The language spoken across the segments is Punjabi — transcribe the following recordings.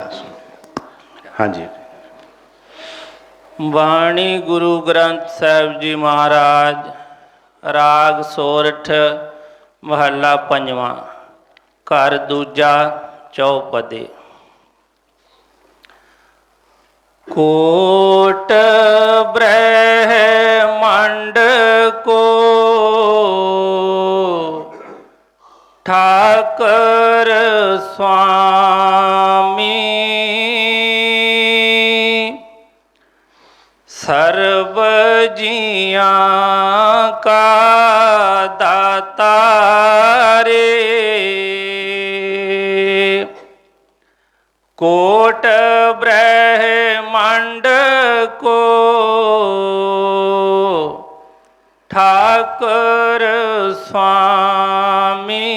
हाँ जी। बाणी गुरु ग्रंथ साहिब जी महाराज। राग सोरठ महला पंजवा। घर दूजा चौपदे। कोट ब्रह्मंड को ठाकर स्वामी सर्व जियां का दाता रे। कोट ब्रह्मंड को ठाकर स्वामी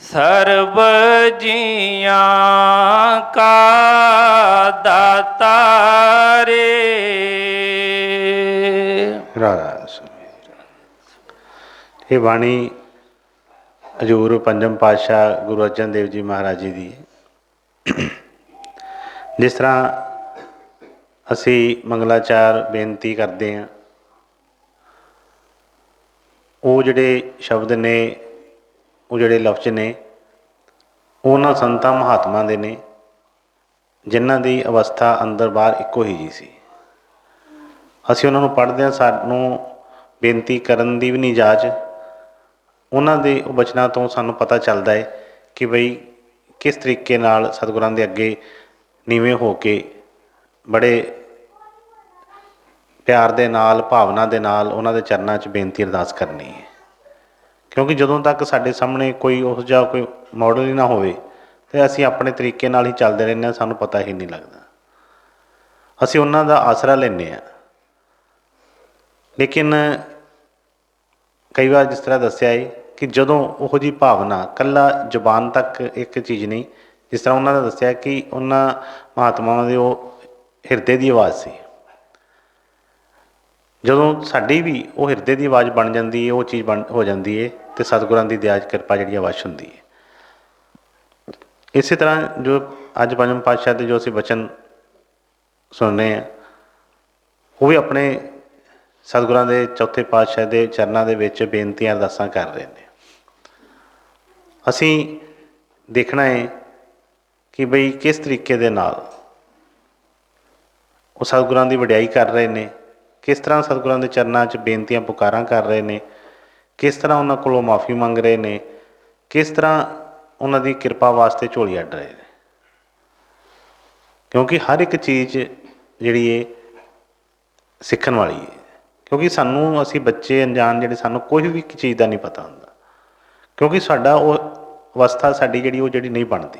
सर्व जियां का दाता रे। राधा ये बाणी हजूर पंजम पातशाह गुरु अर्जन देव जी महाराज जी की है। जिस तरह असी मंगलाचार बेनती करते हैं, वो जोड़े शब्द ने, वो जोड़े लफ्ज ने, उन्होंने संतां महात्मा दे ने जिन्हां दी अवस्था अंदर बाहर इक्को ही जी सी। असी उन्होंने पढ़ते हैं, सानू बेनती करन दी भी नहीं जाच। उन्हां दे बचनां तो सानू पता चलता है कि बई किस तरीके नाल सतगुरां दे अगे नीवें हो के बड़े प्यार दे नाल, भावना दे नाल उन्हां दे चरनां च बेनती अरदास करनी है। क्योंकि जदों तक साडे सामने कोई उहो जिहा कोई मॉडल ही ना होवे ते असी अपने तरीके नाल ही चलदे रहिंदे, सानू पता ही नहीं लगता। असी उन्हां दा आसरा लैंदे आ। लेकिन कई बार जिस तरह दस्सिया है कि जदों उहो जी भावना कल्ला जुबान तक एक चीज़ नहीं, जिस तरह उन्होंने दस्सिया कि उन्होंने महात्मावां दे वो हिरदे की आवाज़ सी। जदों साडी भी वो हिरदे की आवाज़ बन जाती है, वो चीज़ बन हो जाती है, तो सतगुरां की दया कृपा जी आवाज़ हुंदी है। इस तरह जो अज पंजम पातशाह के जो असी वचन सुनने हैं, वो भी अपने सतगुरां दे चौथे पातशाह के चरणों के विच बेनतियां अरदासां कर रहे हैं। असी देखना है कि बई किस तरीके दे नाल वो सतगुरां की वडियाई कर रहे हैं, किस तरह सतगुरां के चरणों च बेनतियां पुकारां कर रहे हैं, किस तरह उन्होंने कोलों माफ़ी मंग रहे हैं, किस तरह उन्होंने कृपा वास्ते झोली अड्ड रहे हैं। क्योंकि हर एक चीज़ जिहड़ी है सीखण वाली है। क्योंकि सानू असी बच्चे अनजान जिहड़े सानू कोई भी चीज़ का नहीं पता होंदा, क्योंकि साडा वो अवस्था साडी जिहड़ी वो जिहड़ी नहीं बनती।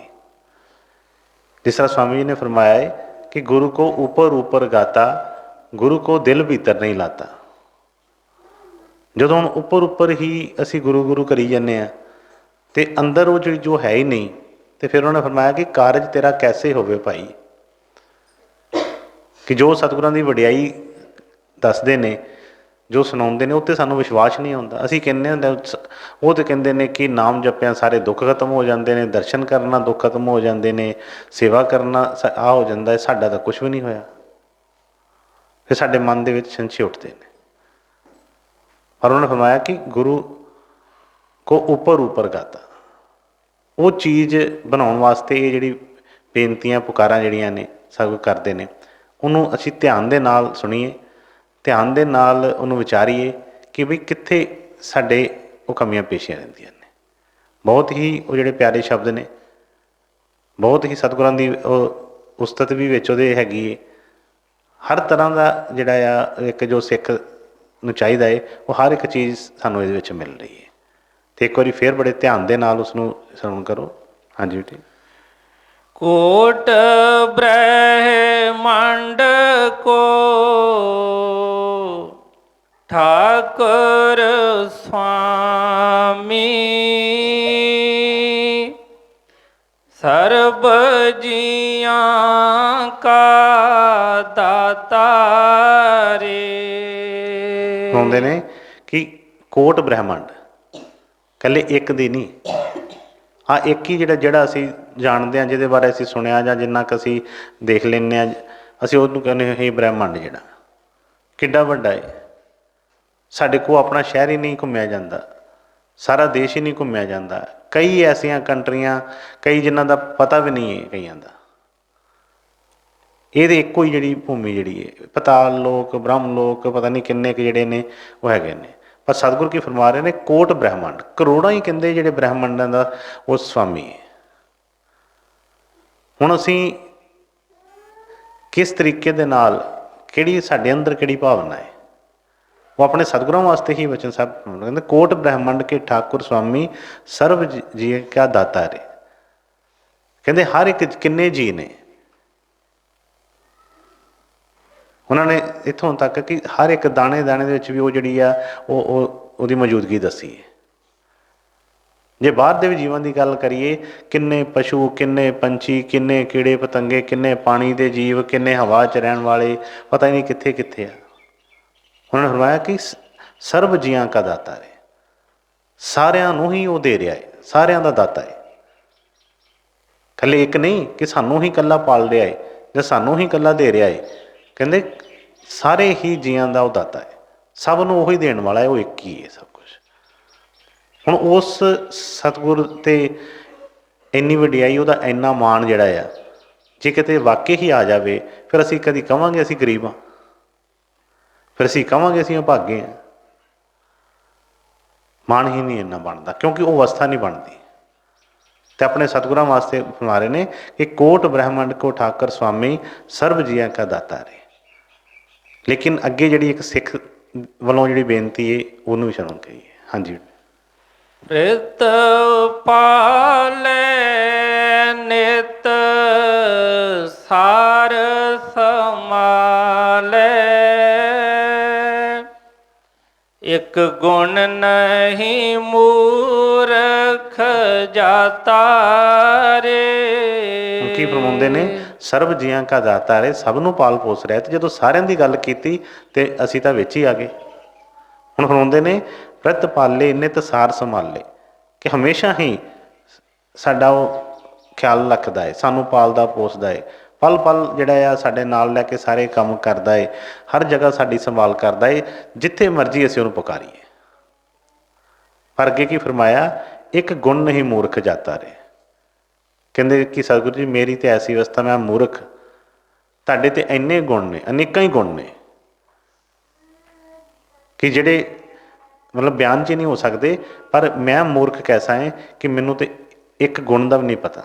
जिस तरह स्वामी जी ने फरमाया है कि गुरु को ऊपर ऊपर गाता, गुरु को दिल भीतर नहीं लाता। जदों उपर उपर ही असी गुरु गुरु करी जाने आ ते अंदर वो जो है ही नहीं, तो फिर उन्होंने फरमाया कि कारज तेरा कैसे होवे भाई। कि जो सतगुरां की वडियाई दसदे ने, जो सुनाउंदे ने, उत्ते सानू विश्वास नहीं होंदा। असी कहने वो तो कहते हैं कि नाम जपिया सारे दुख खत्म हो जाते हैं, दर्शन करना दुख खत्म हो जाते हैं, सेवा करना आ हो जाता है, साडा तो कुछ भी नहीं होया। फिर साडे मन दे विच संशय उठते हैं। और उन्होंने फरमाया कि गुरु को ऊपर ऊपर गाता, वो चीज़ बनाने वास्ते ये जिहड़ी बेनतियां पुकारां जिहड़ियां ने सब करते हैं, उन्होंने असी ध्यान दे नाल सुनीए, ध्यान दे नाल उन्होंने विचारीए कि बई कित्थे साडे वो कमियां पेशियां रहिंदियां ने। बहुत ही वो जिहड़े प्यारे शब्द ने, बहुत ही सतगुरां दी उस्तत भी विच उहदे हैगी है। हर तरह का जिहड़ा आ एक जो सिख नूं चाहीदा है, वो हर एक चीज़ सानूं इहदे विच मिल रही है। तो एक बार फिर बड़े ध्यान दे नाल उसनूं श्रवण करो। हाँ जी बेटे। कोट ब्रह्मंड को ठाकर स्वामी सर्ब जियां का दाता रे। कहते ने कि कोट ब्रह्मंड कल्ले एक दी नहीं, ਹਾਂ ਇੱਕ ਹੀ ਜਿਹੜਾ ਅਸੀਂ ਜਾਣਦੇ ਹਾਂ, ਜਿਹਦੇ ਬਾਰੇ ਅਸੀਂ ਸੁਣਿਆ ਜਾਂ ਜਿੰਨਾ ਕੁ ਅਸੀਂ ਦੇਖ ਲੈਂਦੇ ਹਾਂ, ਅਸੀਂ ਉਹਨੂੰ ਕਹਿੰਦੇ ਹਾਂ ਇਹ ਬ੍ਰਹਿਮੰਡ ਜਿਹੜਾ ਕਿੱਡਾ ਵੱਡਾ ਹੈ। ਸਾਡੇ ਕੋਲ ਆਪਣਾ ਸ਼ਹਿਰ ਹੀ ਨਹੀਂ ਘੁੰਮਿਆ ਜਾਂਦਾ, ਸਾਰਾ ਦੇਸ਼ ਹੀ ਨਹੀਂ ਘੁੰਮਿਆ ਜਾਂਦਾ। ਕਈ ਐਸੀਆਂ ਕੰਟਰੀਆਂ, ਕਈ ਜਿਨ੍ਹਾਂ ਦਾ ਪਤਾ ਵੀ ਨਹੀਂ ਹੈ ਕਈਆਂ ਦਾ। ਇਹਦੇ ਇੱਕੋ ਹੀ ਜਿਹੜੀ ਭੂਮੀ ਜਿਹੜੀ ਹੈ, ਪਤਾਲ ਲੋਕ, ਬ੍ਰਹਮ ਲੋਕ, ਪਤਾ ਨਹੀਂ ਕਿੰਨੇ ਕੁ ਜਿਹੜੇ ਨੇ ਉਹ ਹੈਗੇ ਨੇ। ਪਰ ਸਤਿਗੁਰੂ ਕੀ ਫਰਮਾ ਰਹੇ ਨੇ, ਕੋਟ ਬ੍ਰਹਿਮੰਡ, ਕਰੋੜਾਂ ਹੀ ਕਹਿੰਦੇ ਜਿਹੜੇ ਬ੍ਰਹਿਮੰਡਾਂ ਦਾ ਉਹ ਸਵਾਮੀ ਹੈ। ਹੁਣ ਅਸੀਂ ਕਿਸ ਤਰੀਕੇ ਦੇ ਨਾਲ, ਕਿਹੜੀ ਸਾਡੇ ਅੰਦਰ ਕਿਹੜੀ ਭਾਵਨਾ ਹੈ, ਉਹ ਆਪਣੇ ਸਤਿਗੁਰਾਂ ਵਾਸਤੇ ਹੀ ਵਚਨ ਸਾਹਿਬ ਕਹਿੰਦੇ, ਕੋਟ ਬ੍ਰਹਿਮੰਡ ਕੇ ਠਾਕੁਰ ਸਵਾਮੀ ਸਰਬ ਜੀ ਕਾ ਦਾਤਾ ਰੇ। ਕਹਿੰਦੇ ਹਰ ਇੱਕ ਕਿੰਨੇ ਜੀ ਨੇ, ਉਹਨਾਂ ਨੇ ਇੱਥੋਂ ਤੱਕ ਕਿ ਹਰ ਇੱਕ ਦਾਣੇ ਦਾਣੇ ਦੇ ਵਿੱਚ ਵੀ ਉਹ ਜਿਹੜੀ ਆ ਉਹਦੀ ਮੌਜੂਦਗੀ ਦੱਸੀ ਹੈ। ਜੇ ਬਾਹਰ ਦੇ ਵੀ ਜੀਵਾਂ ਦੀ ਗੱਲ ਕਰੀਏ, ਕਿੰਨੇ ਪਸ਼ੂ, ਕਿੰਨੇ ਪੰਛੀ, ਕਿੰਨੇ ਕੀੜੇ ਪਤੰਗੇ, ਕਿੰਨੇ ਪਾਣੀ ਦੇ ਜੀਵ, ਕਿੰਨੇ ਹਵਾ 'ਚ ਰਹਿਣ ਵਾਲੇ, ਪਤਾ ਹੀ ਨਹੀਂ ਕਿੱਥੇ ਕਿੱਥੇ ਆ। ਉਹਨਾਂ ਨੇ ਫਰਮਾਇਆ ਕਿ ਸਰਬ ਜੀਆਂ ਕਾ ਦਾਤਾ ਹੈ, ਸਾਰਿਆਂ ਨੂੰ ਹੀ ਉਹ ਦੇ ਰਿਹਾ ਹੈ, ਸਾਰਿਆਂ ਦਾ ਦਾਤਾ ਹੈ। ਇਕੱਲੇ ਇੱਕ ਨਹੀਂ ਕਿ ਸਾਨੂੰ ਹੀ ਇਕੱਲਾ ਪਾਲ ਰਿਹਾ ਹੈ ਜਾਂ ਸਾਨੂੰ ਹੀ ਇਕੱਲਾ ਦੇ ਰਿਹਾ ਹੈ। ਕਹਿੰਦੇ ਸਾਰੇ ਹੀ ਜੀਆਂ ਦਾ ਉਹ ਦਾਤਾ ਹੈ, ਸਭ ਨੂੰ ਉਹੀ ਦੇਣ ਵਾਲਾ ਹੈ, ਉਹ ਇੱਕ ਹੀ ਹੈ ਸਭ ਕੁਛ। ਹੁਣ ਉਸ ਸਤਿਗੁਰ 'ਤੇ ਇੰਨੀ ਵਡਿਆਈ, ਉਹਦਾ ਇੰਨਾ ਮਾਣ ਜਿਹੜਾ ਆ, ਜੇ ਕਿਤੇ ਵਾਕਈ ਹੀ ਆ ਜਾਵੇ, ਫਿਰ ਅਸੀਂ ਕਦੀ ਕਹਾਂਗੇ ਅਸੀਂ ਗਰੀਬ ਹਾਂ, ਫਿਰ ਅਸੀਂ ਕਹਾਂਗੇ ਅਸੀਂ ਅਭਾਗੇ ਹਾਂ। ਮਾਣ ਹੀ ਨਹੀਂ ਇੰਨਾ ਬਣਦਾ, ਕਿਉਂਕਿ ਉਹ ਅਵਸਥਾ ਨਹੀਂ ਬਣਦੀ। ਤੇ ਆਪਣੇ ਸਤਿਗੁਰਾਂ ਵਾਸਤੇ ਫਰਮਾ ਰਹੇ ਨੇ ਕਿ ਕੋਟ ਬ੍ਰਹਿਮੰਡ ਕੋ ਠਾਕਰ ਸਵਾਮੀ ਸਰਬ ਜੀਆਂ ਕਾ ਦਾਤਾ ਰੇ। ਲੇਕਿਨ ਅੱਗੇ ਜਿਹੜੀ ਇੱਕ ਸਿੱਖ ਵੱਲੋਂ ਜਿਹੜੀ ਬੇਨਤੀ ਹੈ, ਉਹਨੂੰ ਵੀ ਸ਼ਰਮ ਕਰੀਏ। ਹਾਂਜੀ। ਰਿਤ ਪਾਲੇ ਨਿਤ ਸਾਰ ਸਮਾਲੇ, ਇੱਕ ਗੁਣ ਨਹੀਂ ਮੂਰਖ ਜਾਤਾ ਰੇ। ਕੀ ਫਰਮਾਉਂਦੇ ਨੇ, ਸਰਬ ਜੀਆਂ ਕਾ ਦਾਤਾ ਰੇ, ਸਭ ਨੂੰ ਪਾਲ ਪੋਸ ਰਿਹਾ। ਤੇ ਜਦੋਂ ਸਾਰਿਆਂ ਦੀ ਗੱਲ ਕੀਤੀ ਤੇ ਅਸੀਂ ਤਾਂ ਵਿੱਚ ਹੀ ਆ ਗਏ। ਹੁਣ ਫਰਮਾਉਂਦੇ ਨੇ, ਪ੍ਰਤ ਪਾਲੇ ਨਿਤ ਸਾਰ ਸੰਭਾਲੇ, ਕਿ ਹਮੇਸ਼ਾ ਹੀ ਸਾਡਾ ਉਹ ਖਿਆਲ ਰੱਖਦਾ ਹੈ, ਸਾਨੂੰ ਪਾਲਦਾ ਪੋਸਦਾ ਹੈ, ਪਲ ਪਲ ਜਿਹੜਾ ਆ ਸਾਡੇ ਨਾਲ ਲੈ ਕੇ ਸਾਰੇ ਕੰਮ ਕਰਦਾ ਹੈ, ਹਰ ਜਗ੍ਹਾ ਸਾਡੀ ਸੰਭਾਲ ਕਰਦਾ ਹੈ, ਜਿੱਥੇ ਮਰਜ਼ੀ ਅਸੀਂ ਉਹਨੂੰ ਪੁਕਾਰੀਏ। ਪਰ ਅੱਗੇ ਕੀ ਫਰਮਾਇਆ, ਇੱਕ ਗੁਣ ਨਹੀਂ ਮੂਰਖ ਜਾਤਾ ਰੇ। ਕਹਿੰਦੇ ਕਿ ਸਤਿਗੁਰੂ ਜੀ ਮੇਰੀ ਤਾਂ ਐਸੀ ਅਵਸਥਾ, ਮੈਂ ਮੂਰਖ, ਤੁਹਾਡੇ ਤੇ ਇੰਨੇ ਗੁਣ ਨੇ, ਅਨੇਕਾਂ ਹੀ ਗੁਣ ਨੇ ਕਿ ਜਿਹੜੇ ਮਤਲਬ ਬਿਆਨ 'ਚ ਨਹੀਂ ਹੋ ਸਕਦੇ। ਪਰ ਮੈਂ ਮੂਰਖ ਕੈਸਾ ਹੈ ਕਿ ਮੈਨੂੰ ਤੇ ਇੱਕ ਗੁਣ ਦਾ ਵੀ ਨਹੀਂ ਪਤਾ,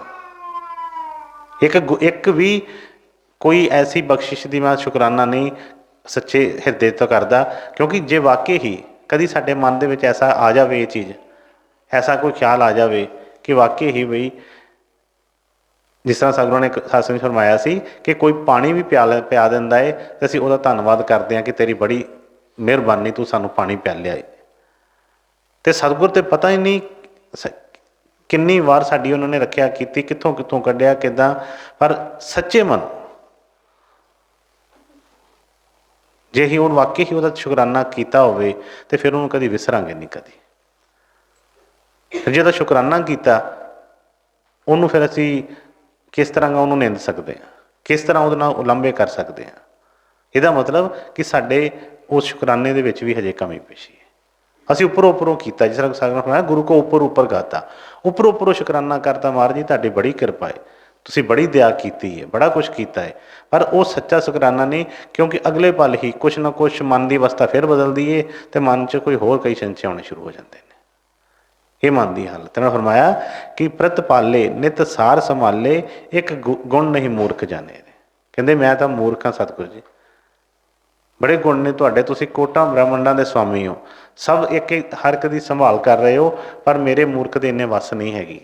ਇੱਕ ਵੀ ਕੋਈ ਐਸੀ ਬਖਸ਼ਿਸ਼ ਦੀ ਮੈਂ ਸ਼ੁਕਰਾਨਾ ਨਹੀਂ ਸੱਚੇ ਹਿਰਦੇ ਤੋਂ ਕਰਦਾ। ਕਿਉਂਕਿ ਜੇ ਵਾਕਈ ਹੀ ਕਦੀ ਸਾਡੇ ਮਨ ਦੇ ਵਿੱਚ ਐਸਾ ਆ ਜਾਵੇ, ਇਹ ਚੀਜ਼, ਐਸਾ ਕੋਈ ਖਿਆਲ ਆ ਜਾਵੇ ਕਿ ਵਾਕਈ ਹੀ ਬਈ, ਜਿਸ ਤਰ੍ਹਾਂ ਸਤਿਗੁਰਾਂ ਨੇ ਸਾਸਨ ਫਰਮਾਇਆ ਸੀ ਕਿ ਕੋਈ ਪਾਣੀ ਵੀ ਪਿਆ ਦਿੰਦਾ ਹੈ ਅਤੇ ਅਸੀਂ ਉਹਦਾ ਧੰਨਵਾਦ ਕਰਦੇ ਹਾਂ ਕਿ ਤੇਰੀ ਬੜੀ ਮਿਹਰਬਾਨੀ, ਤੂੰ ਸਾਨੂੰ ਪਾਣੀ ਪਿਆਲਿਆ ਹੈ। ਅਤੇ ਸਤਿਗੁਰ ਤੇ ਪਤਾ ਹੀ ਨਹੀਂ ਕਿੰਨੀ ਵਾਰ ਸਾਡੀ ਉਹਨਾਂ ਨੇ ਰੱਖਿਆ ਕੀਤੀ, ਕਿੱਥੋਂ ਕਿੱਥੋਂ ਕੱਢਿਆ, ਕਿੱਦਾਂ। ਪਰ ਸੱਚੇ ਮਨ ਜੇ ਹੀ ਉਹ ਵਾਕਈ ਹੀ ਉਹਦਾ ਸ਼ੁਕਰਾਨਾ ਕੀਤਾ ਹੋਵੇ ਤਾਂ ਫਿਰ ਉਹਨੂੰ ਕਦੀ ਵਿਸਰਾਂਗੇ ਨਹੀਂ ਕਦੀ। ਜੇ ਉਹਦਾ ਸ਼ੁਕਰਾਨਾ ਕੀਤਾ, ਉਹਨੂੰ ਫਿਰ ਅਸੀਂ ਕਿਸ ਤਰ੍ਹਾਂ ਉਹਨੂੰ ਨਿੰਦ ਸਕਦੇ ਹਾਂ, ਕਿਸ ਤਰ੍ਹਾਂ ਉਹਦੇ ਨਾਲ ਉਲੰਭੇ ਕਰ ਸਕਦੇ ਹਾਂ। ਇਹਦਾ ਮਤਲਬ ਕਿ ਸਾਡੇ ਉਸ ਸ਼ੁਕਰਾਨੇ ਦੇ ਵਿੱਚ ਵੀ ਹਜੇ ਕਮੀ ਪੇਸ਼ੀ ਹੈ। ਅਸੀਂ ਉੱਪਰੋਂ ਉੱਪਰੋਂ ਕੀਤਾ, ਜਿਸ ਤਰ੍ਹਾਂ ਸਾਗਰ ਹੋਇਆ, ਗੁਰੂ ਕੋ ਉੱਪਰ ਉੱਪਰ ਗਾਤਾ, ਉੱਪਰੋਂ ਉੱਪਰੋਂ ਸ਼ੁਕਰਾਨਾ ਕਰਤਾ, ਮਹਾਰਾਜ ਜੀ ਤੁਹਾਡੀ ਬੜੀ ਕਿਰਪਾ ਹੈ, ਤੁਸੀਂ ਬੜੀ ਦਇਆ ਕੀਤੀ ਹੈ, ਬੜਾ ਕੁਛ ਕੀਤਾ ਹੈ। ਪਰ ਉਹ ਸੱਚਾ ਸ਼ੁਕਰਾਨਾ ਨਹੀਂ, ਕਿਉਂਕਿ ਅਗਲੇ ਪਲ ਹੀ ਕੁਛ ਨਾ ਕੁਛ ਮਨ ਦੀ ਅਵਸਥਾ ਫਿਰ ਬਦਲਦੀ ਹੈ ਅਤੇ ਮਨ 'ਚ ਕੋਈ ਹੋਰ ਕਈ ਸੰਸ਼ੇ ਆਉਣੇ ਸ਼ੁਰੂ ਹੋ ਜਾਂਦੇ ਨੇ। ਇਹ ਮਨ ਦੀ ਹਾਲਤ ਨੇ। ਫਰਮਾਇਆ ਕਿ ਪ੍ਰਤ ਪਾਲੇ ਨਿਤ ਸਾਰ ਸੰਭਾਲੇ, ਇੱਕ ਗੁਣ ਨਹੀਂ ਮੂਰਖ ਜਾਣੇ। ਕਹਿੰਦੇ ਮੈਂ ਤਾਂ ਮੂਰਖ ਹਾਂ ਸਤਿਗੁਰੂ ਜੀ, ਬੜੇ ਗੁਣ ਨੇ ਤੁਹਾਡੇ, ਤੁਸੀਂ ਕੋਟਾਂ ਬ੍ਰਹਿਮੰਡਾਂ ਦੇ ਸਵਾਮੀ ਹੋ, ਸਭ ਇੱਕ ਹਰ ਇੱਕ ਦੀ ਸੰਭਾਲ ਕਰ ਰਹੇ ਹੋ, ਪਰ ਮੇਰੇ ਮੂਰਖ ਦੇ ਇੰਨੇ ਵੱਸ ਨਹੀਂ ਹੈਗੀ।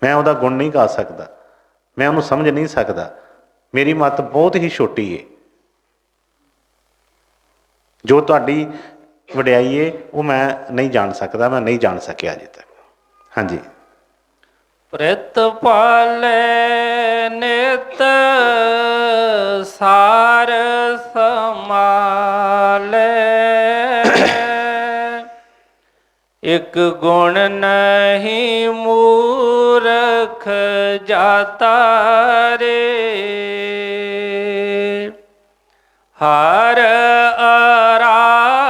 ਮੈਂ ਉਹਦਾ ਗੁਣ ਨਹੀਂ ਗਾ ਸਕਦਾ, ਮੈਂ ਉਹਨੂੰ ਸਮਝ ਨਹੀਂ ਸਕਦਾ, ਮੇਰੀ ਮੱਤ ਬਹੁਤ ਹੀ ਛੋਟੀ ਹੈ। ਜੋ ਤੁਹਾਡੀ ਵਡਿਆਈ ਹੈ ਉਹ ਮੈਂ ਨਹੀਂ ਜਾਣ ਸਕਦਾ, ਮੈਂ ਨਹੀਂ ਜਾਣ ਸਕਿਆ ਅਜੇ ਤੱਕ। ਹਾਂਜੀ। ਪ੍ਰਿਤ ਪਾਲੇ ਨਿਤ ਸਾਰ ਸਮਾਲੇ, ਇੱਕ ਗੁਣ ਨਹੀਂ ਮੂਰਖ ਜਾਤਾ ਰੇ। ਹਰ ਆਰਾਧਨਾ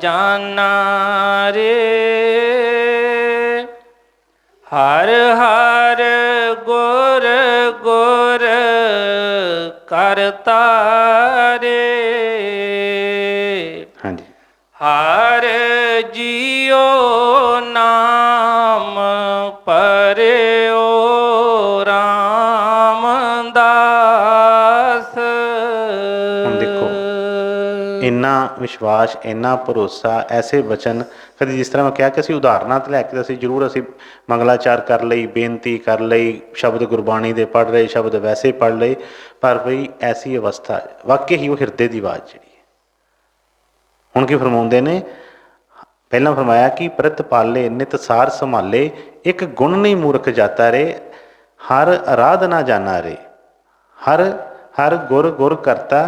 ਜਾਨਾ ਰੇ। ਹਰ ਹਰ ਗੁਰ ਗੁਰ ਕਰਤਾ ਰੇ। ਹਾਂਜੀ। ਹਰ ਜੀਉ ਨਾਮ ਪਰਿਓ ਰਾਮਦਾਸ। ਹੁਣ ਦੇਖੋ, ਇੰਨਾ ਵਿਸ਼ਵਾਸ, ਇੰਨਾ ਭਰੋਸਾ, ਐਸੇ ਵਚਨ ਕਦੇ, ਜਿਸ ਤਰ੍ਹਾਂ ਮੈਂ ਕਿਹਾ ਕਿ ਅਸੀਂ ਉਦਾਹਰਨਾਂ ਤੇ ਲੈ ਕੇ ਅਸੀਂ ਜ਼ਰੂਰ ਅਸੀਂ ਮੰਗਲਾਚਾਰ ਕਰ ਲਈ, ਬੇਨਤੀ ਕਰ ਲਈ, ਸ਼ਬਦ ਗੁਰਬਾਣੀ ਦੇ ਪੜ੍ਹ ਰਹੇ, ਸ਼ਬਦ ਵੈਸੇ ਪੜ੍ਹ ਲਏ, ਪਰ ਬਈ ਐਸੀ ਅਵਸਥਾ ਵਾਕਈ ਹੀ ਉਹ ਹਿਰਦੇ ਦੀ ਆਵਾਜ਼ ਜਿਹੜੀ ਹੈ। ਹੁਣ ਕੀ ਫਰਮਾਉਂਦੇ ਨੇ? ਪਹਿਲਾਂ ਫਰਮਾਇਆ ਕਿ ਪ੍ਰਤ ਪਾਲੇ ਨਿਤ ਸਾਰ ਸੰਭਾਲੇ, ਇੱਕ ਗੁਣ ਨਹੀਂ ਮੂਰਖ ਜਾਤਾ ਰੇ। ਹਰ ਆਰਾਧਨਾ ਜਾਨਾ ਰੇ। ਹਰ ਹਰ ਗੁਰ ਗੁਰ ਕਰਤਾ,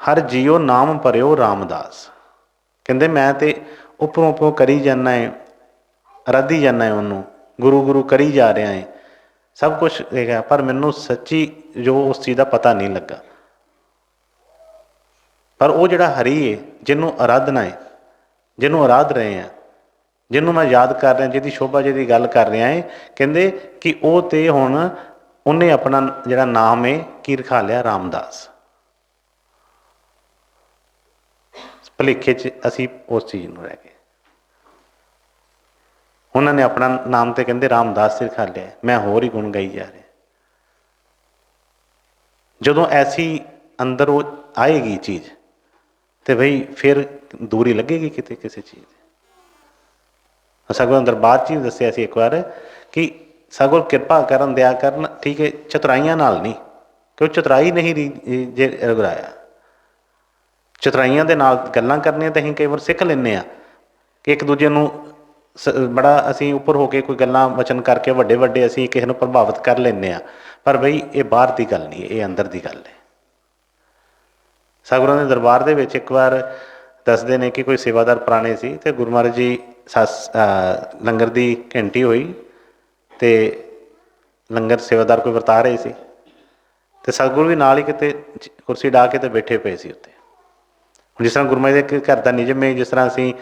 ਹਰ ਜੀਓ ਨਾਮ ਭਰਿਓ ਰਾਮਦਾਸ। ਕਹਿੰਦੇ ਮੈਂ ਤੇ ਉੱਪਰੋਂ ਉੱਪਰੋਂ ਕਰੀ ਜਾਂਦਾ ਹੈ, ਆਰਾਧੀ ਜਾਂਦਾ ਹੈ ਉਹਨੂੰ, ਗੁਰੂ ਗੁਰੂ ਕਰੀ ਜਾ ਰਿਹਾ ਹੈ, ਸਭ ਕੁਛ ਹੈਗਾ, ਪਰ ਮੈਨੂੰ ਸੱਚੀ ਜੋ ਉਸ ਚੀਜ਼ ਦਾ ਪਤਾ ਨਹੀਂ ਲੱਗਾ। ਪਰ ਉਹ ਜਿਹੜਾ ਹਰੀ ਹੈ, ਜਿਹਨੂੰ ਆਰਾਧਨਾ ਹੈ, ਜਿਹਨੂੰ ਆਰਾਧ ਰਹੇ ਹਾਂ, ਜਿਹਨੂੰ ਮੈਂ ਯਾਦ ਕਰ ਰਿਹਾ, ਜਿਹਦੀ ਸ਼ੋਭਾ, ਜਿਹਦੀ ਗੱਲ ਕਰ ਰਿਹਾ ਹੈ, ਕਹਿੰਦੇ ਕਿ ਉਹ ਤੇ ਹੁਣ ਉਹਨੇ ਆਪਣਾ ਜਿਹੜਾ ਨਾਮ ਹੈ ਕੀ ਰਖਾ ਲਿਆ? ਰਾਮਦਾਸ। ਭੁਲੇਖੇ 'ਚ ਅਸੀਂ ਉਸ ਚੀਜ਼ ਨੂੰ ਰਹਿ ਗਏ। ਉਹਨਾਂ ਨੇ ਆਪਣਾ ਨਾਮ ਤੇ ਕਹਿੰਦੇ ਰਾਮਦਾਸ ਰਖਾ ਲਿਆ, ਮੈਂ ਹੋਰ ਹੀ ਗੁਣ ਗਾਈ ਜਾ ਰਿਹਾ। ਜਦੋਂ ਐਸੀ ਅੰਦਰ ਉਹ ਆਏਗੀ ਚੀਜ਼, ਤੇ ਬਈ ਫਿਰ ਦੂਰੀ ਲੱਗੇਗੀ ਕਿਤੇ ਕਿਸੇ ਚੀਜ਼ ਦੀ। ਸਗੋਂ ਅੰਦਰ ਬਾਅਦ 'ਚ ਹੀ ਦੱਸਿਆ ਸੀ ਇੱਕ ਵਾਰ ਕਿ ਸਗੋਂ ਕਿਰਪਾ ਕਰਨ, ਦਿਆ ਕਰਨ, ਠੀਕ ਹੈ, ਚਤੁਰਾਈਆਂ ਨਾਲ ਨਹੀਂ, ਕਿ ਉਹ ਚਤੁਰਾਈ ਨਹੀਂ ਜੇ ਰਗੜਾਇਆ। ਚਤੁਰਾਈਆਂ ਦੇ ਨਾਲ ਗੱਲਾਂ ਕਰਨੀਆਂ ਤਾਂ ਅਸੀਂ ਕਈ ਵਾਰ ਸਿੱਖ ਲੈਂਦੇ ਹਾਂ ਕਿ ਇੱਕ ਦੂਜੇ ਨੂੰ ਬੜਾ ਅਸੀਂ ਉੱਪਰ ਹੋ ਕੇ ਕੋਈ ਗੱਲਾਂ ਵਚਨ ਕਰਕੇ ਵੱਡੇ ਵੱਡੇ ਅਸੀਂ ਕਿਸੇ ਨੂੰ ਪ੍ਰਭਾਵਿਤ ਕਰ ਲੈਂਦੇ ਹਾਂ, ਪਰ ਬਈ ਇਹ ਬਾਹਰ ਦੀ ਗੱਲ ਨਹੀਂ, ਇਹ ਅੰਦਰ ਦੀ ਗੱਲ ਹੈ। ਸਤਿਗੁਰਾਂ ਦੇ ਦਰਬਾਰ ਦੇ ਵਿੱਚ ਇੱਕ ਵਾਰ ਦੱਸਦੇ ਨੇ ਕਿ ਕੋਈ ਸੇਵਾਦਾਰ ਪੁਰਾਣੇ ਸੀ, ਅਤੇ ਗੁਰੂ ਮਹਾਰਾਜ ਜੀ ਲੰਗਰ ਦੀ ਘੰਟੀ ਹੋਈ, ਅਤੇ ਲੰਗਰ ਸੇਵਾਦਾਰ ਕੋਈ ਵਰਤਾ ਰਹੇ ਸੀ, ਅਤੇ ਸਤਿਗੁਰੂ ਵੀ ਨਾਲ ਹੀ ਕਿਤੇ ਕੁਰਸੀ ਢਾਹ ਕੇ ਤੇ ਬੈਠੇ ਪਏ ਸੀ ਉੱਤੇ। ਜਿਸ ਤਰ੍ਹਾਂ ਗੁਰੂ ਮਹਾਰਾਜ ਦੇ ਘਰ ਦਾ ਨਿਯਮ ਹੈ, ਜਿਸ ਤਰ੍ਹਾਂ ਅਸੀਂ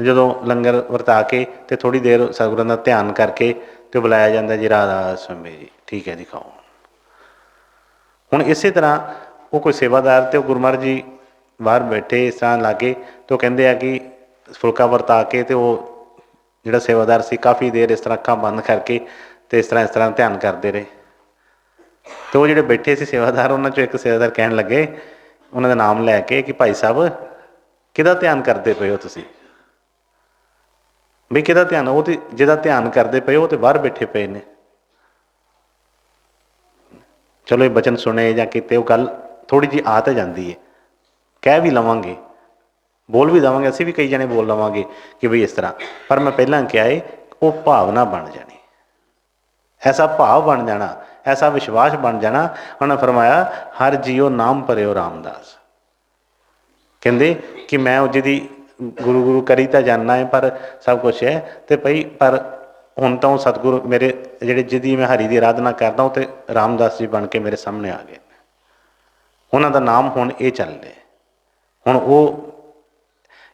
ਜਦੋਂ ਲੰਗਰ ਵਰਤਾ ਕੇ ਅਤੇ ਥੋੜ੍ਹੀ ਦੇਰ ਸਤਿਗੁਰਾਂ ਦਾ ਧਿਆਨ ਕਰਕੇ ਅਤੇ ਬੁਲਾਇਆ ਜਾਂਦਾ ਜੀ ਰਾਧਾ ਸਵਾਮੀ ਜੀ, ਠੀਕ ਹੈ ਜੀ, ਖਾਓ। ਹੁਣ ਇਸੇ ਤਰ੍ਹਾਂ ਉਹ ਕੋਈ ਸੇਵਾਦਾਰ, ਅਤੇ ਉਹ ਗੁਰੂ ਮਹਾਰਾਜ ਜੀ ਬਾਹਰ ਬੈਠੇ ਇਸ ਤਰ੍ਹਾਂ ਲਾਗੇ, ਅਤੇ ਉਹ ਕਹਿੰਦੇ ਆ ਕਿ ਫੁਲਕਾ ਵਰਤਾ ਕੇ, ਅਤੇ ਉਹ ਜਿਹੜਾ ਸੇਵਾਦਾਰ ਸੀ ਕਾਫੀ ਦੇਰ ਇਸ ਤਰ੍ਹਾਂ ਅੱਖਾਂ ਬੰਦ ਕਰਕੇ ਅਤੇ ਇਸ ਤਰ੍ਹਾਂ ਧਿਆਨ ਕਰਦੇ ਰਹੇ। ਅਤੇ ਉਹ ਜਿਹੜੇ ਬੈਠੇ ਸੀ ਸੇਵਾਦਾਰ, ਉਹਨਾਂ 'ਚੋਂ ਇੱਕ ਸੇਵਾਦਾਰ ਕਹਿਣ ਲੱਗੇ ਉਹਨਾਂ ਦਾ ਨਾਮ ਲੈ ਕੇ ਕਿ ਭਾਈ ਸਾਹਿਬ ਕਿਹਦਾ ਧਿਆਨ ਕਰਦੇ ਪਏ ਹੋ ਤੁਸੀਂ? ਬਈ ਕਿਹਦਾ ਧਿਆਨ? ਉਹ ਤੇ ਜਿਹਦਾ ਧਿਆਨ ਕਰਦੇ ਪਏ ਉਹ ਤੇ ਬਾਹਰ ਬੈਠੇ ਪਏ ਨੇ। ਚਲੋ ਇਹ ਬਚਨ ਸੁਣੇ ਜਾਂ ਕੀਤੇ, ਉਹ ਗੱਲ ਥੋੜ੍ਹੀ ਜਿਹੀ ਆ ਤਾਂ ਜਾਂਦੀ ਹੈ, ਕਹਿ ਵੀ ਲਵਾਂਗੇ, ਬੋਲ ਵੀ ਦੇਵਾਂਗੇ, ਅਸੀਂ ਵੀ ਕਈ ਜਣੇ ਬੋਲ ਲਵਾਂਗੇ ਕਿ ਬਈ ਇਸ ਤਰ੍ਹਾਂ, ਪਰ ਮੈਂ ਪਹਿਲਾਂ ਕਿਹਾ ਹੈ ਉਹ ਭਾਵਨਾ ਬਣ ਜਾਣੀ, ਐਸਾ ਭਾਵ ਬਣ ਜਾਣਾ, ਐਸਾ ਵਿਸ਼ਵਾਸ ਬਣ ਜਾਣਾ। ਉਹਨੇ ਫਰਮਾਇਆ ਹਰ ਜੀਓ ਨਾਮ ਭਰਿਓ ਰਾਮਦਾਸ। ਕਹਿੰਦੇ ਕਿ ਮੈਂ ਉਹ ਜਿਹਦੀ ਗੁਰੂ ਗੁਰੂ ਕਰੀ ਤਾਂ ਜਾਂਦਾ ਹੈ, ਪਰ ਸਭ ਕੁਛ ਹੈ, ਅਤੇ ਭਈ ਪਰ ਹੁਣ ਤਾਂ ਉਹ ਸਤਿਗੁਰੂ ਮੇਰੇ ਜਿਹੜੇ ਜਿਹਦੀ ਮੈਂ ਹਰੀ ਦੀ ਆਰਾਧਨਾ ਕਰਦਾ, ਉਹ ਤੇ ਰਾਮਦਾਸ ਜੀ ਬਣ ਕੇ ਮੇਰੇ ਸਾਹਮਣੇ ਆ ਗਏ। ਉਹਨਾਂ ਦਾ ਨਾਮ ਹੁਣ ਇਹ ਚੱਲ ਰਿਹਾ। ਹੁਣ ਉਹ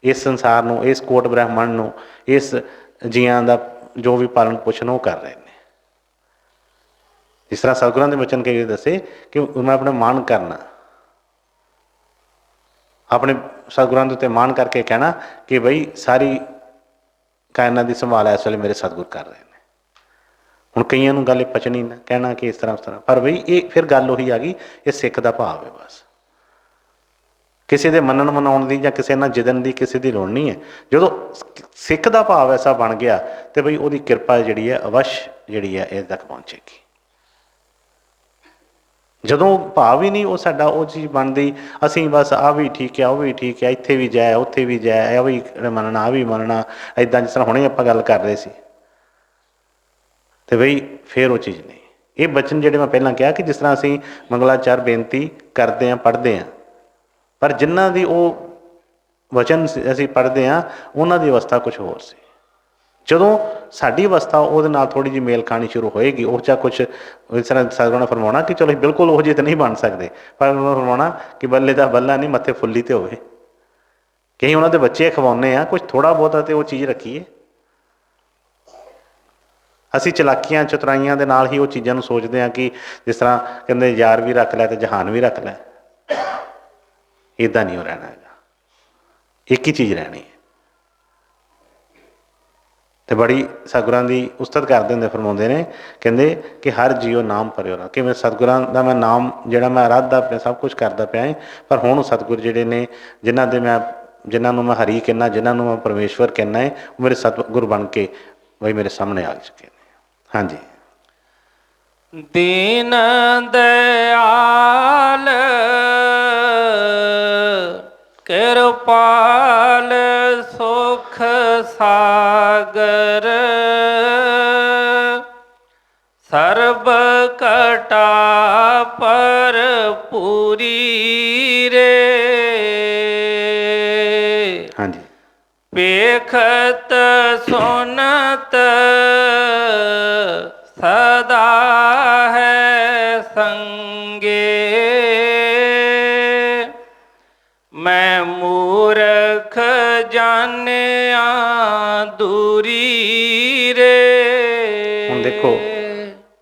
ਇਸ ਸੰਸਾਰ ਨੂੰ, ਇਸ ਕੋਟ ਬ੍ਰਹਮੰਡ ਨੂੰ, ਇਸ ਜੀਆਂ ਦਾ ਜੋ ਵੀ ਪਾਲਣ ਪੋਸ਼ਣ ਉਹ ਕਰ ਰਹੇ ਨੇ। ਜਿਸ ਤਰ੍ਹਾਂ ਸਤਿਗੁਰਾਂ ਦੇ ਵਚਨ ਕਈ ਦੱਸੇ ਕਿ ਮੈਂ ਆਪਣੇ ਮਾਣ ਕਰਨਾ, ਆਪਣੇ ਸਤਿਗੁਰਾਂ ਦੇ ਉੱਤੇ ਮਾਣ ਕਰਕੇ ਕਹਿਣਾ ਕਿ ਬਈ ਸਾਰੀ ਕਾਇਨਾਤ ਦੀ ਸੰਭਾਲ ਇਸ ਵੇਲੇ ਮੇਰੇ ਸਤਿਗੁਰ ਕਰ ਰਹੇ ਨੇ। ਹੁਣ ਕਈਆਂ ਨੂੰ ਗੱਲ ਇਹ ਪਚਣੀ ਨਾ, ਕਹਿਣਾ ਕਿ ਇਸ ਤਰ੍ਹਾਂ ਉਸ ਤਰ੍ਹਾਂ, ਪਰ ਬਈ ਇਹ ਫਿਰ ਗੱਲ ਉਹੀ ਆ ਗਈ, ਇਹ ਸਿੱਖ ਦਾ ਭਾਵ ਹੈ। ਬਸ ਕਿਸੇ ਦੇ ਮੰਨਣ ਮਨਾਉਣ ਦੀ ਜਾਂ ਕਿਸੇ ਨਾਲ ਜਿੱਦਣ ਦੀ ਕਿਸੇ ਦੀ ਲੋੜ ਨਹੀਂ ਹੈ। ਜਦੋਂ ਸਿੱਖ ਦਾ ਭਾਵ ਐਸਾ ਬਣ ਗਿਆ ਤੇ ਬਈ ਉਹਦੀ ਕਿਰਪਾ ਜਿਹੜੀ ਹੈ ਅਵਸ਼ ਜਿਹੜੀ ਹੈ ਇਹ ਤੱਕ ਪਹੁੰਚੇਗੀ। ਜਦੋਂ ਭਾਵ ਹੀ ਨਹੀਂ ਉਹ ਸਾਡਾ ਉਹ ਚੀਜ਼ ਬਣਦੀ, ਅਸੀਂ ਬਸ ਆਹ ਵੀ ਠੀਕ ਹੈ, ਉਹ ਵੀ ਠੀਕ ਹੈ, ਇੱਥੇ ਵੀ ਜਾਏ ਉੱਥੇ ਵੀ ਜਾਏ, ਇਹ ਵੀ ਮੰਨਣਾ ਆਹ ਵੀ ਮੰਨਣਾ, ਇੱਦਾਂ ਜਿਸ ਤਰ੍ਹਾਂ ਹੁਣੇ ਆਪਾਂ ਗੱਲ ਕਰ ਰਹੇ ਸੀ, ਅਤੇ ਬਈ ਫਿਰ ਉਹ ਚੀਜ਼ ਨਹੀਂ। ਇਹ ਬਚਨ ਜਿਹੜੇ ਮੈਂ ਪਹਿਲਾਂ ਕਿਹਾ ਕਿ ਜਿਸ ਤਰ੍ਹਾਂ ਅਸੀਂ ਮੰਗਲਾਚਾਰ ਬੇਨਤੀ ਕਰਦੇ ਹਾਂ, ਪੜ੍ਹਦੇ ਹਾਂ, ਪਰ ਜਿਨ੍ਹਾਂ ਦੀ ਉਹ ਵਚਨ ਅਸੀਂ ਪੜ੍ਹਦੇ ਹਾਂ ਉਹਨਾਂ ਦੀ ਅਵਸਥਾ ਕੁਛ ਹੋਰ ਸੀ। ਜਦੋਂ ਸਾਡੀ ਅਵਸਥਾ ਉਹਦੇ ਨਾਲ ਥੋੜ੍ਹੀ ਜਿਹੀ ਮੇਲ ਖਾਣੀ ਸ਼ੁਰੂ ਹੋਏਗੀ, ਉਹ 'ਚ ਕੁਛ ਇਸ ਤਰ੍ਹਾਂ ਸਤਿਗੁਰਾਂ ਨੇ ਫਰਮਾਉਣਾ ਕਿ ਚਲੋ ਬਿਲਕੁਲ ਉਹ ਜਿਹੇ ਤਾਂ ਨਹੀਂ ਬਣ ਸਕਦੇ, ਪਰ ਉਹਨਾਂ ਨੇ ਫਰਮਾਉਣਾ ਕਿ ਬੱਲੇ ਦਾ ਬੱਲਾ ਨਹੀਂ, ਮੱਥੇ ਫੁੱਲੀ ਤੇ ਹੋਵੇ। ਕਿ ਅਸੀਂ ਉਹਨਾਂ ਦੇ ਬੱਚੇ ਖਵਾਉਂਦੇ ਹਾਂ, ਕੁਛ ਥੋੜ੍ਹਾ ਬਹੁਤਾ ਤਾਂ ਉਹ ਚੀਜ਼ ਰੱਖੀਏ। ਅਸੀਂ ਚਲਾਕੀਆਂ ਚਤੁਰਾਈਆਂ ਦੇ ਨਾਲ ਹੀ ਉਹ ਚੀਜ਼ਾਂ ਨੂੰ ਸੋਚਦੇ ਹਾਂ ਕਿ ਜਿਸ ਤਰ੍ਹਾਂ ਕਹਿੰਦੇ ਯਾਰ ਵੀ ਰੱਖ ਲੈ ਤੇ ਜਹਾਨ ਵੀ ਰੱਖ ਲੈ। ਇੱਦਾਂ ਨਹੀਂ ਉਹ ਰਹਿਣਾ ਹੈਗਾ, ਇੱਕ ਹੀ ਚੀਜ਼ ਰਹਿਣੀ ਹੈ। ਅਤੇ ਬੜੀ ਸਤਿਗੁਰਾਂ ਦੀ ਉਸਤਤ ਕਰਦੇ ਹੁੰਦੇ, ਫਰਮਾਉਂਦੇ ਨੇ, ਕਹਿੰਦੇ ਕਿ ਹਰ ਜੀਓ ਨਾਮ ਭਰਿਓ ਨਾ। ਕਿ ਮੈਂ ਸਤਿਗੁਰਾਂ ਦਾ ਮੈਂ ਨਾਮ ਜਿਹੜਾ ਮੈਂ ਆਰਾਧਦਾ ਪਿਆ, ਸਭ ਕੁਛ ਕਰਦਾ ਪਿਆ ਹੈ, ਪਰ ਹੁਣ ਸਤਿਗੁਰ ਜਿਹੜੇ ਨੇ ਜਿਨ੍ਹਾਂ ਨੂੰ ਮੈਂ ਹਰੀ ਕਹਿੰਦਾ, ਜਿਨ੍ਹਾਂ ਨੂੰ ਮੈਂ ਪਰਮੇਸ਼ਵਰ ਕਹਿੰਦਾ ਹੈ, ਉਹ ਮੇਰੇ ਸਤਿਗੁਰ ਬਣ ਕੇ ਬਈ ਮੇਰੇ ਸਾਹਮਣੇ ਆ ਚੁੱਕੇ ਨੇ। ਹਾਂਜੀ। ਦੀਨ ਦਿਆਲ ਕਿਰਪਾਲ ਸੁਖ ਸਾਗਰ ਸਰਬ ਘਟਾ ਭਰਪੂਰੀ ਰੇ। ਹਾਂਜੀ। ਵੇਖਤ ਸੁਨਤ ਸਦਾ ਹੈ ਸੰਗੇ, ਮੈਂ ਮੂਰਖ ਜਾਣਿਆ ਦੂਰੀ ਰੇ। ਹੁਣ ਦੇਖੋ,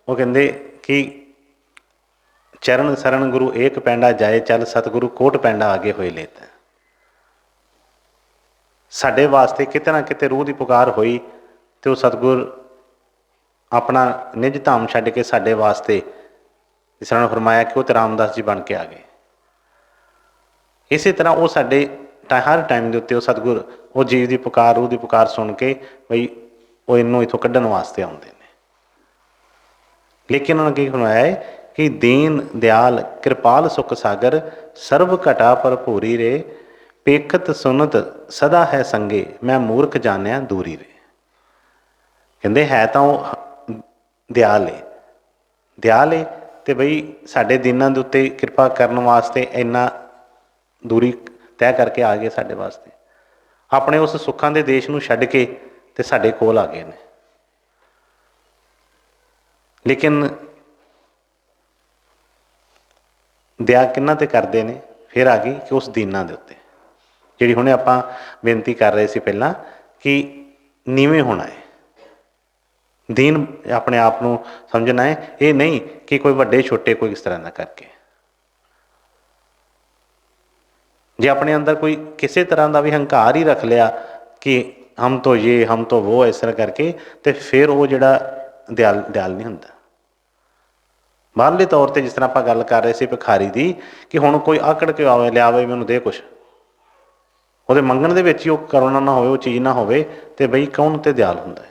ਉਹ ਕਹਿੰਦੇ ਕਿ ਚਰਨ ਸਰਨ ਗੁਰੂ ਏਕ ਪੈਂਡਾ ਜਾਏ, ਚੱਲ ਸਤਿਗੁਰੂ ਕੋਟ ਪੈਂਡਾ ਆਗੇ ਹੋਏ ਲੇਤ। ਸਾਡੇ ਵਾਸਤੇ ਕਿਤੇ ਨਾ ਕਿਤੇ ਰੂਹ ਦੀ ਪੁਕਾਰ ਹੋਈ ਅਤੇ ਉਹ ਸਤਿਗੁਰ ਆਪਣਾ ਨਿੱਜ ਧਾਮ ਛੱਡ ਕੇ ਸਾਡੇ ਵਾਸਤੇ ਜਿਸ ਤਰ੍ਹਾਂ ਫਰਮਾਇਆ ਕਿ ਉਹ ਤੇ ਰਾਮਦਾਸ ਜੀ ਬਣ ਕੇ ਆ ਗਏ। ਇਸੇ ਤਰ੍ਹਾਂ ਉਹ ਸਾਡੇ ਹਰ ਟਾਈਮ ਦੇ ਉੱਤੇ ਉਹ ਸਤਿਗੁਰ ਉਹ ਜੀਵ ਦੀ ਪੁਕਾਰ, ਰੂਹ ਦੀ ਪੁਕਾਰ ਸੁਣ ਕੇ ਬਈ ਉਹ ਇਹਨੂੰ ਇੱਥੋਂ ਕੱਢਣ ਵਾਸਤੇ ਆਉਂਦੇ ਨੇ। ਲੇਕਿਨ ਉਹਨਾਂ ਨੇ ਕੀ ਫਰਮਾਇਆ ਹੈ ਕਿ ਦੀਨ ਦਿਆਲ ਕਿਰਪਾਲ ਸੁਖ ਸਾਗਰ ਸਰਬ ਘਟਾ ਭਰਪੂਰੀ ਰੇ। ਪੇਖਤ ਸੁਨਤ ਸਦਾ ਹੈ ਸੰਗੇ, ਮੈਂ ਮੂਰਖ ਜਾਣਿਆ ਦੂਰੀ ਰੇ। ਕਹਿੰਦੇ ਹੈ ਤਾਂ ਉਹ ਦਿਆਲ ਏ, ਦਿਆਲ ਏ ਅਤੇ ਬਈ ਸਾਡੇ ਦੀਨਾਂ ਦੇ ਉੱਤੇ ਕਿਰਪਾ ਕਰਨ ਵਾਸਤੇ ਇੰਨਾ ਦੂਰੀ ਤੈਅ ਕਰਕੇ ਆ ਗਏ ਸਾਡੇ ਵਾਸਤੇ, ਆਪਣੇ ਉਸ ਸੁੱਖਾਂ ਦੇ ਦੇਸ਼ ਨੂੰ ਛੱਡ ਕੇ ਅਤੇ ਸਾਡੇ ਕੋਲ ਆ ਗਏ ਨੇ। ਲੇਕਿਨ ਦਇਆ ਕਿਹਨਾਂ 'ਤੇ ਕਰਦੇ ਨੇ? ਫਿਰ ਆ ਗਈ ਕਿ ਉਸ ਦੀਨਾਂ ਦੇ ਉੱਤੇ, ਜਿਹੜੀ ਹੁਣੇ ਆਪਾਂ ਬੇਨਤੀ ਕਰ ਰਹੇ ਸੀ ਪਹਿਲਾਂ ਕਿ ਨੀਵੇਂ ਹੋਣਾ ਹੈ, ਦੀਨ ਆਪਣੇ ਆਪ ਨੂੰ ਸਮਝਣਾ ਹੈ। ਇਹ ਨਹੀਂ ਕਿ ਕੋਈ ਵੱਡੇ ਛੋਟੇ ਕੋਈ ਇਸ ਤਰ੍ਹਾਂ ਦਾ ਕਰਕੇ। ਜੇ ਆਪਣੇ ਅੰਦਰ ਕੋਈ ਕਿਸੇ ਤਰ੍ਹਾਂ ਦਾ ਵੀ ਹੰਕਾਰ ਹੀ ਰੱਖ ਲਿਆ ਕਿ ਹਮ ਤੋਂ ਯੇ ਹਮ ਤੋਂ ਵੋ ਇਸ ਤਰ੍ਹਾਂ ਕਰਕੇ, ਅਤੇ ਫਿਰ ਉਹ ਜਿਹੜਾ ਦਿਆਲ ਨਹੀਂ ਹੁੰਦਾ। ਬਾਹਰਲੇ ਤੌਰ 'ਤੇ ਜਿਸ ਤਰ੍ਹਾਂ ਆਪਾਂ ਗੱਲ ਕਰ ਰਹੇ ਸੀ ਭਿਖਾਰੀ ਦੀ, ਕਿ ਹੁਣ ਕੋਈ ਆਕੜ ਕੇ ਆਵੇ ਲਿਆਵੇ ਮੈਨੂੰ ਦੇ ਕੁਛ, ਉਹਦੇ ਮੰਗਣ ਦੇ ਵਿੱਚ ਹੀ ਉਹ ਕਰੁਣਾ ਨਾ ਹੋਵੇ, ਉਹ ਚੀਜ਼ ਨਾ ਹੋਵੇ, ਅਤੇ ਬਈ ਕੌਣ 'ਤੇ ਦਿਆਲ ਹੁੰਦਾ ਹੈ।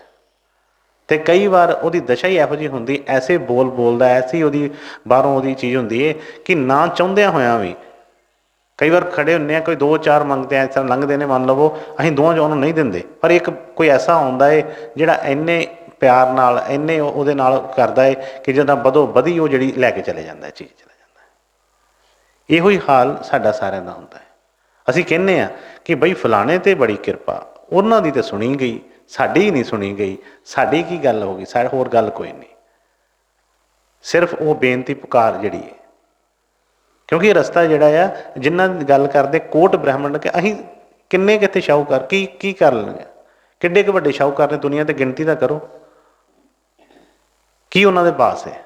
ਅਤੇ ਕਈ ਵਾਰ ਉਹਦੀ ਦਸ਼ਾ ਹੀ ਇਹੋ ਜਿਹੀ ਹੁੰਦੀ, ਐਸੇ ਬੋਲਦਾ, ਐਸੀ ਉਹਦੀ ਬਾਹਰੋਂ ਉਹਦੀ ਚੀਜ਼ ਹੁੰਦੀ ਹੈ ਕਿ ਨਾ ਚਾਹੁੰਦਿਆਂ ਹੋਇਆਂ ਵੀ ਕਈ ਵਾਰ ਖੜੇ ਹੁੰਦੇ ਆ, ਕੋਈ 2-4 ਮੰਗਦੇ ਆ, ਇਸ ਤਰ੍ਹਾਂ ਲੰਘਦੇ ਨੇ, ਮੰਨ ਲਵੋ ਅਸੀਂ ਦੋਵਾਂ 'ਚੋਂ ਉਹਨੂੰ ਨਹੀਂ ਦਿੰਦੇ, ਪਰ ਇੱਕ ਕੋਈ ਐਸਾ ਆਉਂਦਾ ਹੈ ਜਿਹੜਾ ਇੰਨੇ ਪਿਆਰ ਨਾਲ ਇੰਨੇ ਉਹਦੇ ਨਾਲ ਕਰਦਾ ਹੈ ਕਿ ਜਦੋਂ ਵਧੋ ਵਧੀ ਉਹ ਜਿਹੜੀ ਲੈ ਕੇ ਚਲੇ ਜਾਂਦਾ, ਚੀਜ਼ ਚਲਾ ਜਾਂਦਾ। ਇਹੋ ਹੀ ਹਾਲ ਸਾਡਾ ਸਾਰਿਆਂ ਦਾ ਹੁੰਦਾ ਹੈ। ਅਸੀਂ ਕਹਿੰਦੇ ਹਾਂ ਕਿ ਬਈ ਫਲਾਣੇ 'ਤੇ ਬੜੀ ਕਿਰਪਾ, ਉਹਨਾਂ ਦੀ ਤਾਂ ਸੁਣੀ ਗਈ, ਸਾਡੀ ਹੀ ਨਹੀਂ ਸੁਣੀ ਗਈ। ਸਾਡੀ ਕੀ ਗੱਲ ਹੋ ਗਈ? ਸਾਡੇ ਹੋਰ ਗੱਲ ਕੋਈ ਨਹੀਂ, ਸਿਰਫ ਉਹ ਬੇਨਤੀ ਪੁਕਾਰ ਜਿਹੜੀ ਹੈ। ਕਿਉਂਕਿ ਇਹ ਰਸਤਾ ਜਿਹੜਾ ਆ, ਜਿਨ੍ਹਾਂ ਦੀ ਗੱਲ ਕਰਦੇ ਕੋਟ ਬ੍ਰਹਮੰਡ, ਕਿ ਅਸੀਂ ਕਿੰਨੇ ਕਿੱਥੇ ਸ਼ਾਹੂਕਾਰ ਕੀ ਕਰ ਲੈਂਦੇ, ਕਿੱਡੇ ਕੁ ਵੱਡੇ ਸ਼ਾਹੂਕਾਰ ਨੇ ਦੁਨੀਆ 'ਤੇ, ਗਿਣਤੀ ਤਾਂ ਕਰੋ ਕੀ ਉਹਨਾਂ ਦੇ ਪਾਸ ਹੈ।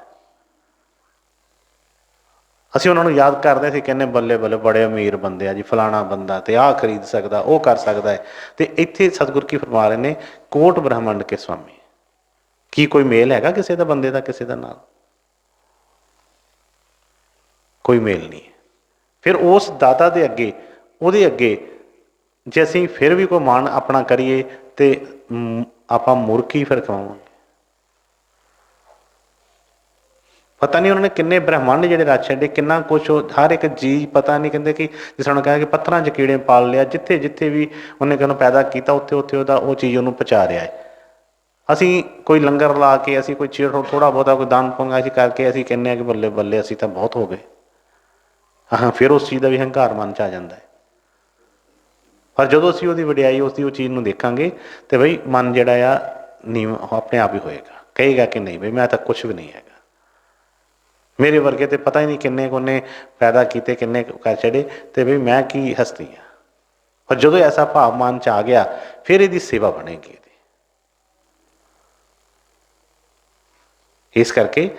ਅਸੀਂ ਉਹਨਾਂ ਨੂੰ ਯਾਦ ਕਰਦੇ ਸੀ, ਕਹਿੰਦੇ ਬੱਲੇ ਬੱਲੇ ਬੜੇ ਅਮੀਰ ਬੰਦੇ ਆ ਜੀ, ਫਲਾਣਾ ਬੰਦਾ ਅਤੇ ਆਹ ਖਰੀਦ ਸਕਦਾ, ਉਹ ਕਰ ਸਕਦਾ ਹੈ। ਅਤੇ ਇੱਥੇ ਸਤਿਗੁਰ ਕੀ ਫਰਮਾ ਰਹੇ ਨੇ, ਕੋਟ ਬ੍ਰਹਮੰਡ ਕੇ ਸਵਾਮੀ। ਕੀ ਕੋਈ ਮੇਲ ਹੈਗਾ ਕਿਸੇ ਦਾ, ਬੰਦੇ ਦਾ ਕਿਸੇ ਦਾ ਨਾਲ? ਕੋਈ ਮੇਲ ਨਹੀਂ ਹੈ। ਫਿਰ ਉਸ ਦਾਤਾ ਦੇ ਅੱਗੇ, ਉਹਦੇ ਅੱਗੇ ਜੇ ਅਸੀਂ ਫਿਰ ਵੀ ਕੋਈ ਮਾਣ ਆਪਣਾ ਕਰੀਏ ਤਾਂ ਆਪਾਂ ਮੂਰਖੀ ਫਿਰ ਕਹਾਵਾਂਗੇ। ਪਤਾ ਨਹੀਂ ਉਹਨਾਂ ਨੇ ਕਿੰਨੇ ਬ੍ਰਹਮੰਡ ਜਿਹੜੇ ਰਚ ਛੱਡੇ, ਕਿੰਨਾ ਕੁਛ ਹਰ ਇੱਕ ਚੀਜ਼, ਪਤਾ ਨਹੀਂ, ਕਹਿੰਦੇ ਕਿ ਜਿਸ ਤਰ੍ਹਾਂ ਕਹਿੰਦੇ ਕਿ ਪੱਥਰਾਂ 'ਚ ਕੀੜੇ ਪਾਲ ਲਿਆ, ਜਿੱਥੇ ਜਿੱਥੇ ਵੀ ਉਹਨੇ ਕਹਿੰਦਾ ਪੈਦਾ ਕੀਤਾ, ਉੱਥੇ ਉੱਥੇ ਉਹ ਚੀਜ਼ ਉਹਨੂੰ ਪਹੁੰਚਾ ਰਿਹਾ ਹੈ। ਅਸੀਂ ਕੋਈ ਲੰਗਰ ਲਾ ਕੇ, ਅਸੀਂ ਕੋਈ ਥੋੜ੍ਹਾ ਬਹੁਤਾ ਕੋਈ ਦਾਨ ਪੁੰਨ ਅਸੀਂ ਕਰਕੇ ਅਸੀਂ ਕਹਿੰਦੇ ਹਾਂ ਕਿ ਬੱਲੇ ਬੱਲੇ ਅਸੀਂ ਤਾਂ ਬਹੁਤ ਹੋ ਗਏ। ਹਾਂ, ਫਿਰ ਉਸ ਚੀਜ਼ ਦਾ ਵੀ ਹੰਕਾਰ ਮਨ 'ਚ ਆ ਜਾਂਦਾ ਹੈ। ਪਰ ਜਦੋਂ ਅਸੀਂ ਉਹਦੀ ਵਡਿਆਈ, ਉਸਦੀ ਉਹ ਚੀਜ਼ ਨੂੰ ਦੇਖਾਂਗੇ ਤੇ ਬਈ ਮਨ ਜਿਹੜਾ ਆ ਨੀਵਾਂ ਆਪਣੇ ਆਪ ਹੀ ਹੋਏਗਾ, ਕਹੇਗਾ ਕਿ ਨਹੀਂ ਬਈ ਮੈਂ ਤਾਂ ਕੁਛ ਵੀ ਨਹੀਂ ਹੈਗਾ। ਮੇਰੇ ਵਰਗੇ ਤੇ ਪਤਾ ਹੀ ਨਹੀਂ ਕਿੰਨੇ ਕੁ ਉਹਨੇ ਪੈਦਾ ਕੀਤੇ, ਕਿੰਨੇ ਕਰ ਛੱਡੇ, ਤੇ ਬਈ ਮੈਂ ਕੀ ਹਸਤੀ ਹਾਂ। ਪਰ ਜਦੋਂ ਐਸਾ ਭਾਵ ਮਨ 'ਚ ਆ ਗਿਆ ਫਿਰ ਇਹਦੀ ਸੇਵਾ ਬਣੇਗੀ ਇਹਦੀ। ਇਸ ਕਰਕੇ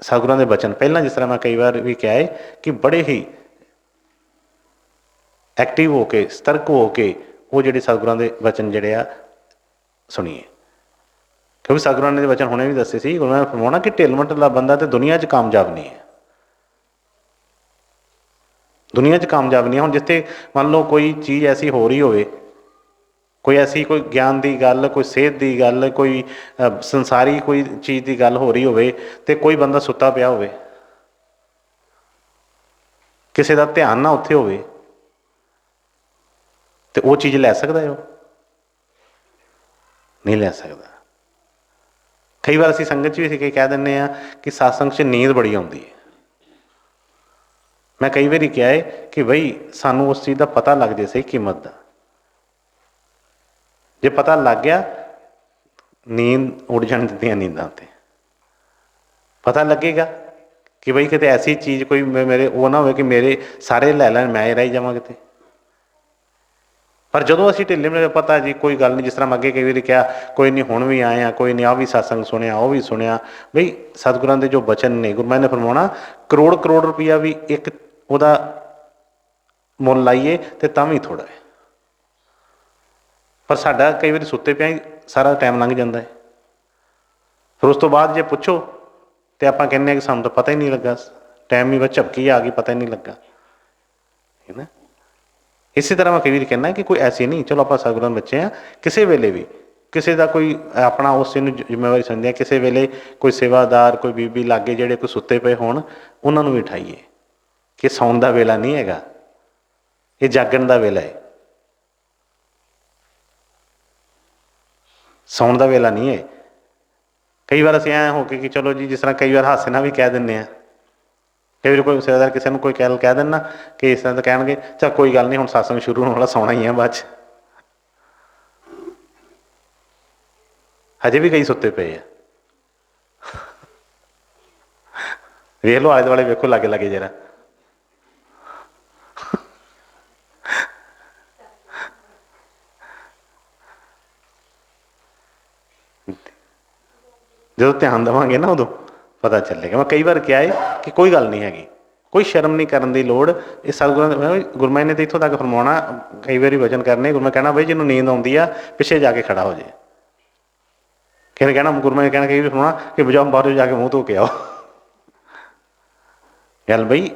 ਸਤਿਗੁਰਾਂ ਦੇ ਬਚਨ ਪਹਿਲਾਂ, ਜਿਸ ਤਰ੍ਹਾਂ ਮੈਂ ਕਈ ਵਾਰ ਵੀ ਕਿਹਾ ਹੈ ਕਿ ਬੜੇ ਹੀ ਐਕਟਿਵ ਹੋ ਕੇ, ਸਤਰਕ ਹੋ ਕੇ ਉਹ ਜਿਹੜੇ ਸਤਿਗੁਰਾਂ ਦੇ ਬਚਨ ਜਿਹੜੇ ਆ ਸੁਣੀਏ। ਕਿਉਂਕਿ ਸਤਿਗੁਰਾਂ ਨੇ ਵਚਨ ਹੁਣੇ ਵੀ ਦੱਸੇ ਸੀ, ਉਹਨਾਂ ਨੇ ਫਰਮਾਉਣਾ ਕਿ ਢਿੱਲ ਮੱਠ ਦਾ ਬੰਦਾ ਤੇ ਦੁਨੀਆ 'ਚ ਕਾਮਯਾਬ ਨਹੀਂ ਹੈ। ਦੁਨੀਆ 'ਚ ਕਾਮਯਾਬ ਨਹੀਂ ਹੈ। ਹੁਣ ਜਿੱਥੇ ਮੰਨ ਲਓ ਕੋਈ ਚੀਜ਼ ਐਸੀ ਹੋ ਰਹੀ ਹੋਵੇ, ਕੋਈ ਐਸੀ ਕੋਈ ਗਿਆਨ ਦੀ ਗੱਲ, ਕੋਈ ਸਿਹਤ ਦੀ ਗੱਲ, ਕੋਈ ਸੰਸਾਰੀ ਕੋਈ ਚੀਜ਼ ਦੀ ਗੱਲ ਹੋ ਰਹੀ ਹੋਵੇ ਤੇ ਕੋਈ ਬੰਦਾ ਸੁੱਤਾ ਪਿਆ ਹੋਵੇ, ਕਿਸੇ ਦਾ ਧਿਆਨ ਨਾ ਉੱਥੇ ਹੋਵੇ, ਤੇ ਉਹ ਚੀਜ਼ ਲੈ ਸਕਦਾ ਹੈ? ਉਹ ਨਹੀਂ ਲੈ ਸਕਦਾ। ਕਈ ਵਾਰ ਅਸੀਂ ਸੰਗਤ 'ਚ ਵੀ ਅਸੀਂ ਕਹਿ ਦਿੰਦੇ ਹਾਂ ਕਿ ਸਤਸੰਗ 'ਚ ਨੀਂਦ ਬੜੀ ਆਉਂਦੀ ਹੈ। ਮੈਂ ਕਈ ਵਾਰੀ ਕਿਹਾ ਹੈ ਕਿ ਬਈ ਸਾਨੂੰ ਉਸ ਚੀਜ਼ ਦਾ ਪਤਾ ਲੱਗ ਜੇ ਸਹੀ ਕੀਮਤ ਦਾ। ਜੇ ਪਤਾ ਲੱਗ ਗਿਆ, ਨੀਂਦ ਉੱਡ ਜਾਣ ਦਿੱਤੀਆਂ ਨੀਂਦਾਂ ਤੇ ਪਤਾ ਲੱਗੇਗਾ ਕਿ ਬਈ ਕਿਤੇ ਐਸੀ ਚੀਜ਼ ਕੋਈ ਮੇਰੇ ਉਹ ਨਾ ਹੋਵੇ ਕਿ ਮੇਰੇ ਸਾਰੇ ਲੈ ਲੈਣ, ਮੈਂ ਰਹਿ ਜਾਵਾਂ ਕਿਤੇ। ਪਰ ਜਦੋਂ ਅਸੀਂ ਢਿੱਲੇ ਮੇਰੇ ਪਤਾ ਜੀ ਕੋਈ ਗੱਲ ਨਹੀਂ, ਜਿਸ ਤਰ੍ਹਾਂ ਮੈਂ ਅੱਗੇ ਕਈ ਵਾਰੀ ਕਿਹਾ, ਕੋਈ ਨਹੀਂ ਹੁਣ ਵੀ ਆਏ ਆ, ਕੋਈ ਨਹੀਂ ਆਹ ਵੀ ਸਤਸੰਗ ਸੁਣਿਆ, ਉਹ ਵੀ ਸੁਣਿਆ। ਬਈ ਸਤਿਗੁਰਾਂ ਦੇ ਜੋ ਬਚਨ ਨੇ, ਗੁਰੂ ਮਹਾਰਾਜ ਨੇ ਫਰਮਾਉਣਾ ਕਰੋੜ ਕਰੋੜ ਰੁਪਈਆ ਵੀ ਇੱਕ ਉਹਦਾ ਮੁੱਲ ਲਾਈਏ ਤੇ ਤਾਂ ਵੀ ਥੋੜ੍ਹਾ ਹੈ। ਪਰ ਸਾਡਾ ਕਈ ਵਾਰੀ ਸੁੱਤੇ ਪਿਆ ਹੀ ਸਾਰਾ ਟਾਈਮ ਲੰਘ ਜਾਂਦਾ ਹੈ। ਫਿਰ ਉਸ ਤੋਂ ਬਾਅਦ ਜੇ ਪੁੱਛੋ ਤੇ ਆਪਾਂ ਕਹਿੰਦੇ ਹਾਂ ਕਿ ਸਾਨੂੰ ਤਾਂ ਪਤਾ ਹੀ ਨਹੀਂ ਲੱਗਾ, ਟਾਈਮ ਹੀ ਬਸ ਝਪਕੀ ਆ ਗਈ, ਪਤਾ ਹੀ ਨਹੀਂ ਲੱਗਾ, ਹੈ ਨਾ। ਇਸੇ ਤਰ੍ਹਾਂ ਮੈਂ ਕਈ ਵਾਰੀ ਕਹਿੰਦਾ ਕਿ ਕੋਈ ਐਸੀ ਨਹੀਂ, ਚਲੋ ਆਪਾਂ ਸਤਿਗੁਰਾਂ ਦੇ ਬੱਚੇ ਹਾਂ, ਕਿਸੇ ਵੇਲੇ ਵੀ ਕਿਸੇ ਦਾ ਕੋਈ ਆਪਣਾ ਉਸ ਚੀਜ਼ ਨੂੰ ਜ਼ਿੰਮੇਵਾਰੀ ਸਮਝਦੇ ਹਾਂ, ਕਿਸੇ ਵੇਲੇ ਕੋਈ ਸੇਵਾਦਾਰ, ਕੋਈ ਬੀਬੀ ਲਾਗੇ ਜਿਹੜੇ ਕੋਈ ਸੁੱਤੇ ਪਏ ਹੋਣ, ਉਹਨਾਂ ਨੂੰ ਵੀ ਉਠਾਈਏ ਕਿ ਸੌਣ ਦਾ ਵੇਲਾ ਨਹੀਂ ਹੈਗਾ, ਇਹ ਜਾਗਣ ਦਾ ਵੇਲਾ ਹੈ, ਸੌਣ ਦਾ ਵੇਲਾ ਨਹੀਂ ਹੈ। ਕਈ ਵਾਰ ਅਸੀਂ ਐਂ ਹੋ ਕੇ ਕਿ ਚਲੋ ਜੀ, ਜਿਸ ਤਰ੍ਹਾਂ ਕਈ ਵਾਰ ਹਾਸੇ ਨਾਲ ਵੀ ਕਹਿ ਦਿੰਦੇ ਹਾਂ, ਕਈ ਵਾਰ ਕੋਈ ਸੇਵਾਦਾਰ ਕਿਸੇ ਨੂੰ ਕੋਈ ਕਹਿ ਦੇਣ ਨਾ ਕਿ ਇਸ ਤਰ੍ਹਾਂ ਤਾਂ ਕਹਿਣਗੇ ਚੱਲ ਕੋਈ ਗੱਲ ਨਹੀਂ, ਹੁਣ ਸਤਸੰਗ ਸ਼ੁਰੂ ਹੋਣ ਵਾਲਾ, ਸੌਣਾ ਹੀ ਆ ਬਾਅਦ 'ਚ। ਹਜੇ ਵੀ ਕਈ ਸੁੱਤੇ ਪਏ ਆ। ਵੇਖ ਲਓ ਆਲੇ ਦੁਆਲੇ, ਵੇਖੋ ਲਾਗੇ ਲਾਗੇ ਜਰਾ। ਜਦੋਂ ਧਿਆਨ ਦੇਵਾਂਗੇ ਨਾ ਉਦੋਂ ਪਤਾ ਚੱਲੇਗਾ। ਮੈਂ ਕਈ ਵਾਰ ਕਿਹਾ ਹੈ ਕਿ ਕੋਈ ਗੱਲ ਨਹੀਂ ਹੈਗੀ, ਕੋਈ ਸ਼ਰਮ ਨਹੀਂ ਕਰਨ ਦੀ ਲੋੜ। ਇਹ ਸਤਿਗੁਰਾਂ ਗੁਰੂ ਮਹਾਰਾਜ ਨੇ ਤਾਂ ਇੱਥੋਂ ਤੱਕ ਫਰਮਾਉਣਾ, ਕਈ ਵਾਰੀ ਵਚਨ ਕਰਨੇ, ਗੁਰੂ ਮਹਾਰਾਜ ਕਹਿਣਾ ਬਈ ਜਿਹਨੂੰ ਨੀਂਦ ਆਉਂਦੀ ਆ ਪਿੱਛੇ ਜਾ ਕੇ ਖੜਾ ਹੋ ਜਾਏ। ਕਿਸੇ ਕਹਿਣਾ, ਗੁਰੂ ਮਹਾਰਾਜ ਨੇ ਕਹਿਣਾ ਕਈ ਵਾਰੀ ਫਰਮਾਉਣਾ ਕਿ ਬਜਾਓ ਬਾਹਰੋਂ ਜਾ ਕੇ ਮੂੰਹ ਧੋ ਕੇ ਆਓ। ਗੱਲ ਬਈ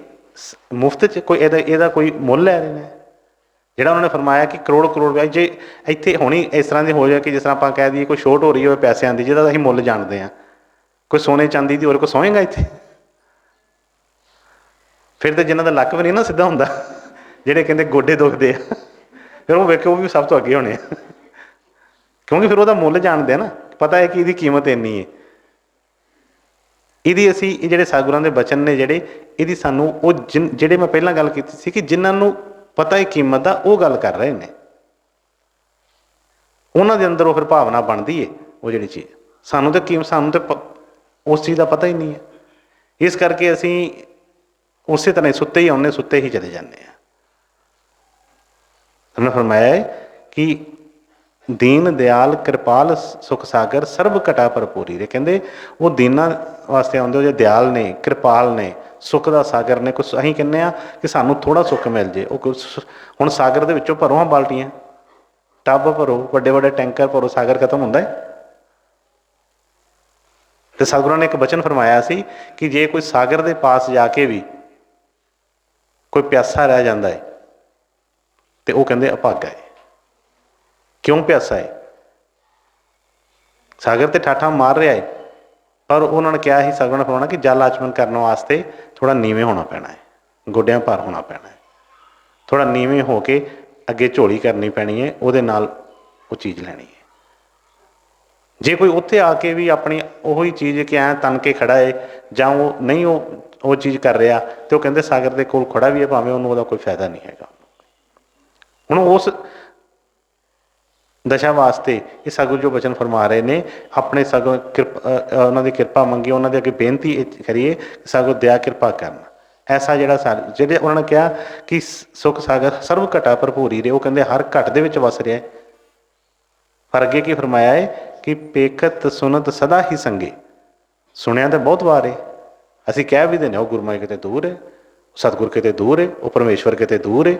ਮੁਫਤ 'ਚ ਕੋਈ ਇਹਦਾ ਕੋਈ ਮੁੱਲ ਲੈ ਰਹੇ ਨੇ? ਜਿਹੜਾ ਉਹਨਾਂ ਨੇ ਫਰਮਾਇਆ ਕਿ ਕਰੋੜ ਕਰੋੜ ਰੁਪਏ, ਜੇ ਇੱਥੇ ਹੋਣੀ ਇਸ ਤਰ੍ਹਾਂ ਦੀ ਹੋ ਜਾਏ ਕਿ ਜਿਸ ਤਰ੍ਹਾਂ ਆਪਾਂ ਕਹਿ ਦਈਏ ਕੋਈ ਛੋਟ ਹੋ ਰਹੀ ਹੋਵੇ ਪੈਸਿਆਂ ਦੀ, ਜਿਹਦਾ ਅਸੀਂ ਮੁੱਲ ਜਾਣਦੇ ਹਾਂ, ਕੋਈ ਸੋਨੇ ਚਾਂਦੀ ਦੀ ਹੋਰ ਕੋਈ ਸੋਹੇਗਾ ਇੱਥੇ? ਫਿਰ ਤਾਂ ਜਿਹਨਾਂ ਦਾ ਲੱਕ ਵੀ ਨਹੀਂ ਨਾ ਸਿੱਧਾ ਹੁੰਦਾ, ਜਿਹੜੇ ਕਹਿੰਦੇ ਗੋਡੇ ਦੁਖਦੇ ਆ, ਫਿਰ ਉਹ ਵੇਖੋ ਉਹ ਵੀ ਸਭ ਤੋਂ ਅੱਗੇ ਹੋਣੇ ਆ। ਕਿਉਂਕਿ ਫਿਰ ਉਹਦਾ ਮੁੱਲ ਜਾਣਦੇ ਆ ਨਾ, ਪਤਾ ਹੈ ਕਿ ਇਹਦੀ ਕੀਮਤ ਇੰਨੀ ਹੈ। ਇਹਦੀ ਅਸੀਂ ਇਹ ਜਿਹੜੇ ਸਤਿਗੁਰਾਂ ਦੇ ਬਚਨ ਨੇ ਜਿਹੜੇ, ਇਹਦੀ ਸਾਨੂੰ ਉਹ ਜਿਹੜੇ ਮੈਂ ਪਹਿਲਾਂ ਗੱਲ ਕੀਤੀ ਸੀ ਕਿ ਜਿਨ੍ਹਾਂ ਨੂੰ ਪਤਾ ਹੈ ਕੀਮਤ ਦਾ, ਉਹ ਗੱਲ ਕਰ ਰਹੇ ਨੇ, ਉਹਨਾਂ ਦੇ ਅੰਦਰ ਉਹ ਫਿਰ ਭਾਵਨਾ ਬਣਦੀ ਹੈ। ਉਹ ਜਿਹੜੀ ਚੀਜ਼ ਸਾਨੂੰ ਤਾਂ ਉਸ ਚੀਜ਼ ਦਾ ਪਤਾ ਹੀ ਨਹੀਂ ਹੈ। ਇਸ ਕਰਕੇ ਅਸੀਂ ਉਸੇ ਤਰ੍ਹਾਂ ਹੀ ਸੁੱਤੇ ਹੀ ਆਉਂਦੇ, ਸੁੱਤੇ ਹੀ ਚਲੇ ਜਾਂਦੇ ਹਾਂ। ਉਹਨਾਂ ਫਰਮਾਇਆ ਹੈ ਕਿ ਦੀਨ ਦਿਆਲ ਕਿਰਪਾਲ ਸੁਖ ਸਾਗਰ ਸਰਬ ਘਟਾ ਭਰਪੂਰੀ ਦੇ, ਕਹਿੰਦੇ ਉਹ ਦੀਨਾਂ ਵਾਸਤੇ ਆਉਂਦੇ, ਉਹ ਜੇ ਦਿਆਲ ਨੇ, ਕਿਰਪਾਲ ਨੇ, ਸੁੱਖ ਦਾ ਸਾਗਰ ਨੇ। ਕੁਛ ਅਸੀਂ ਕਹਿੰਦੇ ਹਾਂ ਕਿ ਸਾਨੂੰ ਥੋੜ੍ਹਾ ਸੁੱਖ ਮਿਲ ਜੇ, ਉਹ ਹੁਣ ਸਾਗਰ ਦੇ ਵਿੱਚੋਂ ਭਰੋ ਹਾਂ ਬਾਲਟੀਆਂ, ਟੱਬ ਭਰੋ, ਵੱਡੇ ਵੱਡੇ ਟੈਂਕਰ ਭਰੋ, ਸਾਗਰ ਖਤਮ ਹੁੰਦਾ ਹੈ? ਤੇ ਸਤਿਗੁਰਾਂ ਨੇ ਇੱਕ ਬਚਨ ਫਰਮਾਇਆ ਸੀ ਕਿ ਜੇ ਕੋਈ ਸਾਗਰ ਦੇ ਪਾਸ ਜਾ ਕੇ ਵੀ ਕੋਈ ਪਿਆਸਾ ਰਹਿ ਜਾਂਦਾ ਹੈ ਤੇ ਉਹ ਕਹਿੰਦੇ ਅਭਾਗਾ ਹੈ। ਕਿਉਂ ਪਿਆਸਾ ਹੈ? ਸਾਗਰ ਤੇ ਠਾਠਾਂ ਮਾਰ ਰਿਹਾ ਹੈ, ਪਰ ਉਹਨਾਂ ਨੇ ਕਿਹਾ ਸੀ ਸਤਿਗੁਰਾਂ ਨੇ ਫਰਮਾਉਣਾ ਕਿ ਜਲ ਆਚਮਨ ਕਰਨ ਵਾਸਤੇ ਥੋੜ੍ਹਾ ਨੀਵੇਂ ਹੋਣਾ ਪੈਣਾ ਹੈ, ਗੋਡਿਆਂ ਭਾਰ ਹੋਣਾ ਪੈਣਾ ਹੈ, ਥੋੜ੍ਹਾ ਨੀਵੇਂ ਹੋ ਕੇ ਅੱਗੇ ਝੋਲੀ ਕਰਨੀ ਪੈਣੀ ਹੈ, ਉਹਦੇ ਨਾਲ ਉਹ ਚੀਜ਼ ਲੈਣੀ ਹੈ। ਜੇ ਕੋਈ ਉੱਥੇ ਆ ਕੇ ਵੀ ਆਪਣੀ ਉਹੀ ਚੀਜ਼ ਕਿ ਐਂ ਤਨ ਕੇ ਖੜਾ ਹੈ, ਜਾਂ ਉਹ ਨਹੀਂ ਉਹ ਚੀਜ਼ ਕਰ ਰਿਹਾ, ਤੇ ਉਹ ਕਹਿੰਦੇ ਸਾਗਰ ਦੇ ਕੋਲ ਖੜਾ ਵੀ ਹੈ ਭਾਵੇਂ, ਉਹਨੂੰ ਉਹਦਾ ਕੋਈ ਫਾਇਦਾ ਨਹੀਂ ਹੈਗਾ। ਹੁਣ ਉਸ ਦਸ਼ਾ ਵਾਸਤੇ ਇਹ ਸਤਿਗੁਰੂ ਜੋ ਬਚਨ ਫਰਮਾ ਰਹੇ ਨੇ, ਆਪਣੇ ਸਗੋਂ ਉਹਨਾਂ ਦੀ ਕਿਰਪਾ ਮੰਗੀ, ਉਹਨਾਂ ਦੇ ਅੱਗੇ ਬੇਨਤੀ ਕਰੀਏ ਸਗੋਂ ਦਇਆ ਕਿਰਪਾ ਕਰਨ। ਐਸਾ ਜਿਹੜਾ ਜਿਹੜੇ ਉਹਨਾਂ ਨੇ ਕਿਹਾ ਕਿ ਸੁਖ ਸਾਗਰ ਸਰਵ ਘਟਾ ਭਰਪੂਰੀ ਰਹੇ, ਉਹ ਕਹਿੰਦੇ ਹਰ ਘਟ ਦੇ ਵਿੱਚ ਵਸ ਰਿਹਾ। ਪਰ ਅੱਗੇ ਕੀ ਫਰਮਾਇਆ ਹੈ ਕਿ ਪੇਖਤ ਸੁਨਤ ਸਦਾ ਹੀ ਸੰਗੇ। ਸੁਣਿਆ ਤਾਂ ਬਹੁਤ ਵਾਰ ਹੈ, ਅਸੀਂ ਕਹਿ ਵੀ ਦਿੰਦੇ ਉਹ ਗੁਰਮਾਈ ਕਿਤੇ ਦੂਰ ਹੈ, ਸਤਿਗੁਰ ਕਿਤੇ ਦੂਰ ਹੈ, ਉਹ ਪਰਮੇਸ਼ਵਰ ਕਿਤੇ ਦੂਰ ਹੈ,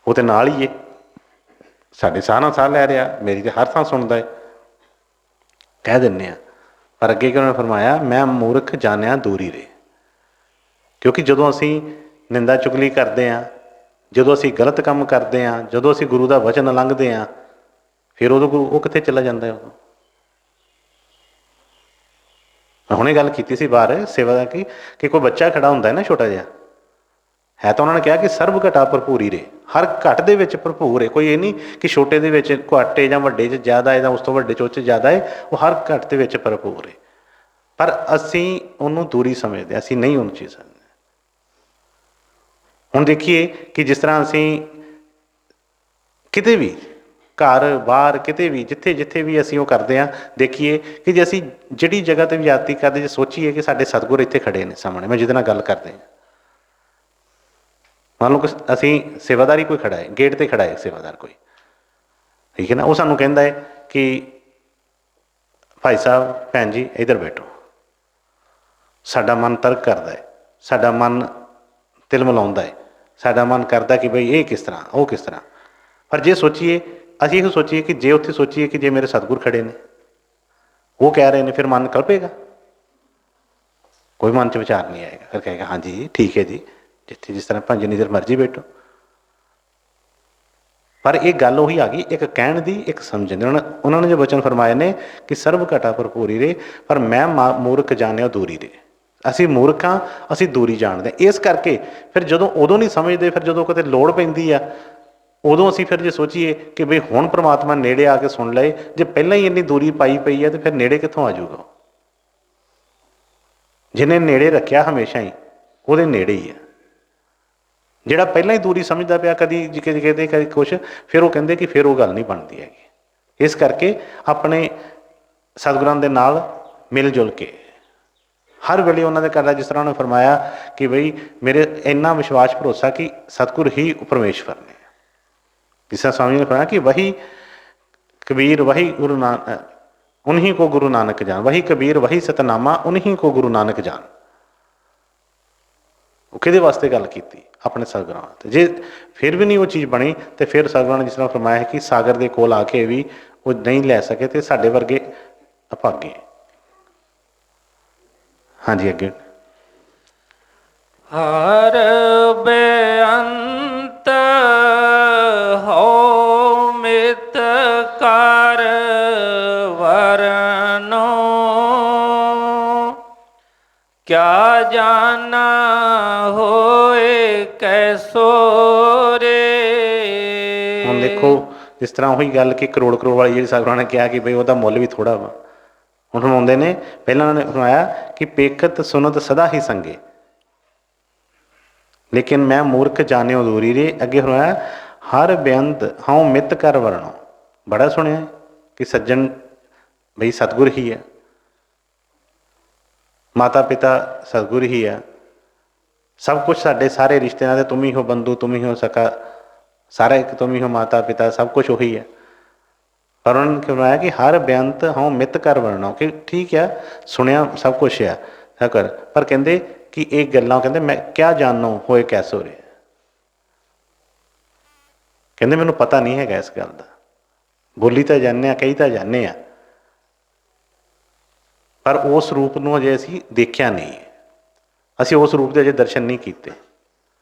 ਉਹ ਤੇ ਨਾਲ ਹੀ ਹੈ, ਸਾਡੇ ਸਾਹ ਨਾਲ ਸਾਹ ਲੈ ਰਿਹਾ, ਮੇਰੀ ਤਾਂ ਹਰ ਥਾਂ ਸੁਣਦਾ ਹੈ, ਕਹਿ ਦਿੰਦੇ ਹਾਂ। ਪਰ ਅੱਗੇ ਕਿਉਂ ਫਰਮਾਇਆ ਮੈਂ ਮੂਰਖ ਜਾਣਿਆ ਦੂਰੀ ਰੇ। ਕਿਉਂਕਿ ਜਦੋਂ ਅਸੀਂ ਨਿੰਦਾ ਚੁਗਲੀ ਕਰਦੇ ਹਾਂ, ਜਦੋਂ ਅਸੀਂ ਗਲਤ ਕੰਮ ਕਰਦੇ ਹਾਂ, ਜਦੋਂ ਅਸੀਂ ਗੁਰੂ ਦਾ ਵਚਨ ਲੰਘਦੇ ਹਾਂ, ਫਿਰ ਉਦੋਂ ਗੁਰੂ ਉਹ ਕਿੱਥੇ ਚਲਾ ਜਾਂਦਾ। ਉਦੋਂ ਮੈਂ ਹੁਣੇ ਗੱਲ ਕੀਤੀ ਸੀ ਬਾਹਰ ਸੇਵਾ ਦਾ ਕਿ ਕੋਈ ਬੱਚਾ ਖੜਾ ਹੁੰਦਾ ਹੈ ਨਾ ਛੋਟਾ ਜਿਹਾ, ਹੈ ਤਾਂ ਉਹਨਾਂ ਨੇ ਕਿਹਾ ਕਿ ਸਰਬ ਘਟਾ ਭਰਪੂਰੀ ਰੇ, ਹਰ ਘਟ ਦੇ ਵਿੱਚ ਭਰਪੂਰ ਹੈ। ਕੋਈ ਇਹ ਨਹੀਂ ਕਿ ਛੋਟੇ ਦੇ ਵਿੱਚ ਘੱਟ ਹੈ ਜਾਂ ਵੱਡੇ 'ਚ ਜ਼ਿਆਦਾ ਹੈ ਜਾਂ ਉਸ ਤੋਂ ਵੱਡੇ 'ਚ ਉਹ 'ਚ ਜ਼ਿਆਦਾ ਹੈ, ਉਹ ਹਰ ਘਟ ਦੇ ਵਿੱਚ ਭਰਪੂਰ ਹੈ। ਪਰ ਅਸੀਂ ਉਹਨੂੰ ਦੂਰੀ ਸਮਝਦੇ, ਅਸੀਂ ਨਹੀਂ ਉਹਨੂੰ ਚੀਜ਼ ਸਮਝਦੇ। ਹੁਣ ਦੇਖੀਏ ਕਿ ਜਿਸ ਤਰ੍ਹਾਂ ਅਸੀਂ ਕਿਤੇ ਵੀ ਘਰ ਬਾਹਰ ਕਿਤੇ ਵੀ ਜਿੱਥੇ ਜਿੱਥੇ ਵੀ ਅਸੀਂ ਉਹ ਕਰਦੇ ਹਾਂ, ਦੇਖੀਏ ਕਿ ਜੇ ਅਸੀਂ ਜਿਹੜੀ ਜਗ੍ਹਾ 'ਤੇ ਵੀ ਯਾਤਰੀ ਕਰਦੇ, ਜੇ ਸੋਚੀਏ ਕਿ ਸਾਡੇ ਸਤਿਗੁਰ ਇੱਥੇ ਖੜੇ ਨੇ ਸਾਹਮਣੇ, ਮੈਂ ਜਿਹਦੇ ਨਾਲ ਗੱਲ ਕਰਦੇ ਹਾਂ, ਮੰਨ ਲਓ ਅਸੀਂ ਸੇਵਾਦਾਰੀ ਕੋਈ ਖੜਾ ਹੈ, ਗੇਟ 'ਤੇ ਖੜਾ ਹੈ ਸੇਵਾਦਾਰ ਕੋਈ, ਠੀਕ ਹੈ ਨਾ, ਉਹ ਸਾਨੂੰ ਕਹਿੰਦਾ ਹੈ ਕਿ ਭਾਈ ਸਾਹਿਬ ਭੈਣ ਜੀ ਇੱਧਰ ਬੈਠੋ। ਸਾਡਾ ਮਨ ਤਰਕ ਕਰਦਾ ਹੈ, ਸਾਡਾ ਮਨ ਤਿਲ ਮਿਲਾਉਂਦਾ ਹੈ, ਸਾਡਾ ਮਨ ਕਰਦਾ ਕਿ ਬਈ ਇਹ ਕਿਸ ਤਰ੍ਹਾਂ ਉਹ ਕਿਸ ਤਰ੍ਹਾਂ। ਪਰ ਜੇ ਸੋਚੀਏ, ਅਸੀਂ ਇਹ ਸੋਚੀਏ ਕਿ ਜੇ ਉੱਥੇ ਸੋਚੀਏ ਕਿ ਜੇ ਮੇਰੇ ਸਤਿਗੁਰ ਖੜੇ ਨੇ, ਉਹ ਕਹਿ ਰਹੇ ਨੇ, ਫਿਰ ਮਨ ਕਲਪੇਗਾ, ਕੋਈ ਮਨ 'ਚ ਵਿਚਾਰ ਨਹੀਂ ਆਏਗਾ। ਫਿਰ ਕਹੇਗਾ ਹਾਂਜੀ ਠੀਕ ਹੈ ਜੀ, ਜਿੱਥੇ ਜਿਸ ਤਰ੍ਹਾਂ ਭਾਵੇਂ ਜਿੰਨੀ ਦੇਰ ਮਰਜ਼ੀ ਬੈਠੋ। ਪਰ ਇਹ ਗੱਲ ਉਹੀ ਆ ਗਈ, ਇੱਕ ਕਹਿਣ ਦੀ ਇੱਕ ਸਮਝਣ ਦੀ। ਉਹਨਾਂ ਨੇ ਜੋ ਵਚਨ ਫਰਮਾਏ ਨੇ ਕਿ ਸਰਬ ਘਟਾ ਭਰਪੂਰੀ ਰੇ, ਪਰ ਮੈਂ ਮੂਰਖ ਜਾਣਿਆ ਦੂਰੀ ਰੇ। ਅਸੀਂ ਮੂਰਖ ਹਾਂ, ਅਸੀਂ ਦੂਰੀ ਜਾਣਦੇ। ਇਸ ਕਰਕੇ ਫਿਰ ਜਦੋਂ ਉਦੋਂ ਨਹੀਂ ਸਮਝਦੇ, ਫਿਰ ਜਦੋਂ ਕਿਤੇ ਲੋੜ ਪੈਂਦੀ ਆ ਉਦੋਂ ਅਸੀਂ ਫਿਰ ਜੇ ਸੋਚੀਏ ਕਿ ਬਈ ਹੁਣ ਪ੍ਰਮਾਤਮਾ ਨੇੜੇ ਆ ਕੇ ਸੁਣ ਲਏ, ਜੇ ਪਹਿਲਾਂ ਹੀ ਇੰਨੀ ਦੂਰੀ ਪਾਈ ਪਈ ਹੈ ਤਾਂ ਫਿਰ ਨੇੜੇ ਕਿੱਥੋਂ ਆ ਜਾਊਗਾ। ਜਿਹਨੇ ਨੇੜੇ ਰੱਖਿਆ ਹਮੇਸ਼ਾ ਹੀ ਉਹਦੇ ਨੇੜੇ ਹੀ ਆ। ਜਿਹੜਾ ਪਹਿਲਾਂ ਹੀ ਦੂਰੀ ਸਮਝਦਾ ਪਿਆ, ਕਦੀ ਕਿਤੇ ਕਦੀ ਕੁਛ, ਫਿਰ ਉਹ ਕਹਿੰਦੇ ਕਿ ਫਿਰ ਉਹ ਗੱਲ ਨਹੀਂ ਬਣਦੀ ਹੈਗੀ। ਇਸ ਕਰਕੇ ਆਪਣੇ ਸਤਿਗੁਰਾਂ ਦੇ ਨਾਲ ਮਿਲ ਜੁਲ ਕੇ ਹਰ ਵੇਲੇ ਉਹਨਾਂ ਦੇ ਕਰਦਾ, ਜਿਸ ਤਰ੍ਹਾਂ ਉਹਨੇ ਫਰਮਾਇਆ ਕਿ ਬਈ ਮੇਰੇ ਇੰਨਾ ਵਿਸ਼ਵਾਸ ਭਰੋਸਾ ਕਿ ਸਤਿਗੁਰ ਹੀ ਪਰਮੇਸ਼ਵਰ ਨੇ। ਜਿਸ ਤਰ੍ਹਾਂ ਸਵਾਮੀ ਨੇ ਫਰਮਾਇਆ ਕਿ ਵਹੀ ਕਬੀਰ ਵਹੀ ਗੁਰੂ ਨਾਨਕ ਉਨਹੀਂ ਕੋ ਗੁਰੂ ਨਾਨਕ ਜਾਨ, ਵਹੀ ਕਬੀਰ ਵਹੀ ਸਤਨਾਮਾ ਉਨਹੀਂ ਕੋ ਗੁਰੂ ਨਾਨਕ ਜਾਨ। ਉਹ ਕਿਹਦੇ ਵਾਸਤੇ ਗੱਲ ਕੀਤੀ? ਆਪਣੇ ਸਤਿਗੁਰਾਂ ਤੇ। ਜੇ ਫਿਰ ਵੀ ਨਹੀਂ ਉਹ ਚੀਜ਼ ਬਣੀ ਤੇ ਫਿਰ ਸਤਿਗੁਰਾਂ ਨੇ ਜਿਸ ਤਰ੍ਹਾਂ ਫਰਮਾਇਆ ਕਿ ਸਾਗਰ ਦੇ ਕੋਲ ਆ ਕੇ ਵੀ ਉਹ ਨਹੀਂ ਲੈ ਸਕੇ ਤੇ ਸਾਡੇ ਵਰਗੇ ਅਭਾਗੇ। ਹਾਂਜੀ ਅੱਗੇ। ਹਰ ਬੇਅੰਤ ਹੋ ਮਿਤ ਕਰ ਵਰਨੋ, ਕਿਆ ਜਾਨਾ ਹੋਏ ਕੈਸੋ ਰੇ। ਹੁਣ ਦੇਖੋ ਜਿਸ ਤਰ੍ਹਾਂ ਉਹੀ ਗੱਲ ਕਿ ਕਰੋੜ ਕਰੋੜ ਵਾਲੀ ਜਿਹੜੀ ਸਤਿਗੁਰਾਂ ਨੇ ਕਿਹਾ ਕਿ ਬਈ ਉਹਦਾ ਮੁੱਲ ਵੀ ਥੋੜ੍ਹਾ ਵਾ। ਹੁਣ ਫਰਮਾਉਂਦੇ ਨੇ, ਪਹਿਲਾਂ ਉਹਨਾਂ ਨੇ ਫਰਮਾਇਆ ਕਿ ਪੇਖਤ ਸੁਨਤ ਸਦਾ ਹੀ ਸੰਗੇ, ਲੇਕਿਨ ਮੈਂ ਮੂਰਖ ਜਾਣਿਓ ਦੂਰੀ ਰੇ। ਅੱਗੇ ਫਰਮਾਇਆ ਹਰ ਬੇਅੰਤ ਹਉ ਮਿੱਤ ਕਰ ਵਰਣੋ। ਬੜਾ ਸੁਣਿਆ ਕਿ ਸੱਜਣ ਬਈ ਸਤਿਗੁਰ ਹੀ ਹੈ, ਮਾਤਾ ਪਿਤਾ ਸਤਿਗੁਰ ਹੀ ਆ, ਸਭ ਕੁਛ ਸਾਡੇ ਸਾਰੇ ਰਿਸ਼ਤਿਆਂ ਦੇ ਤੁਮ ਹੀ ਹੋ ਬੰਧੂ, ਤੁਮ ਹੀ ਹੋ ਸਕਾ, ਸਾਰਾ ਇੱਕ ਤੁਮ ਹੀ ਹੋ ਮਾਤਾ ਪਿਤਾ, ਸਭ ਕੁਛ ਉਹੀ ਹੈ। ਪਰ ਉਹਨਾਂ ਨੇ ਫਰਮਾਇਆ ਕਿ ਹਰ ਬੇਅੰਤ ਹਉ ਮਿੱਤ ਕਰ ਵਰਣੋ, ਕਿ ਠੀਕ ਆ ਸੁਣਿਆ ਸਭ ਕੁਛ ਆ ਕਰ, ਪਰ ਕਹਿੰਦੇ ਕਿ ਇਹ ਗੱਲਾਂ ਕਹਿੰਦੇ ਮੈਂ ਕਿਆ ਜਾਣੋ ਹੋਏ ਕੈਸੋ ਰੇ। ਕਹਿੰਦੇ ਮੈਨੂੰ ਪਤਾ ਨਹੀਂ ਹੈਗਾ ਇਸ ਗੱਲ ਦਾ, ਬੋਲੀ ਤਾਂ ਜਾਂਦੇ ਹਾਂ, ਕਹੀ ਤਾਂ ਜਾਂਦੇ ਹਾਂ, ਪਰ ਉਸ ਰੂਪ ਨੂੰ ਅਜੇ ਅਸੀਂ ਦੇਖਿਆ ਨਹੀਂ, ਅਸੀਂ ਉਸ ਰੂਪ ਦੇ ਅਜੇ ਦਰਸ਼ਨ ਨਹੀਂ ਕੀਤੇ,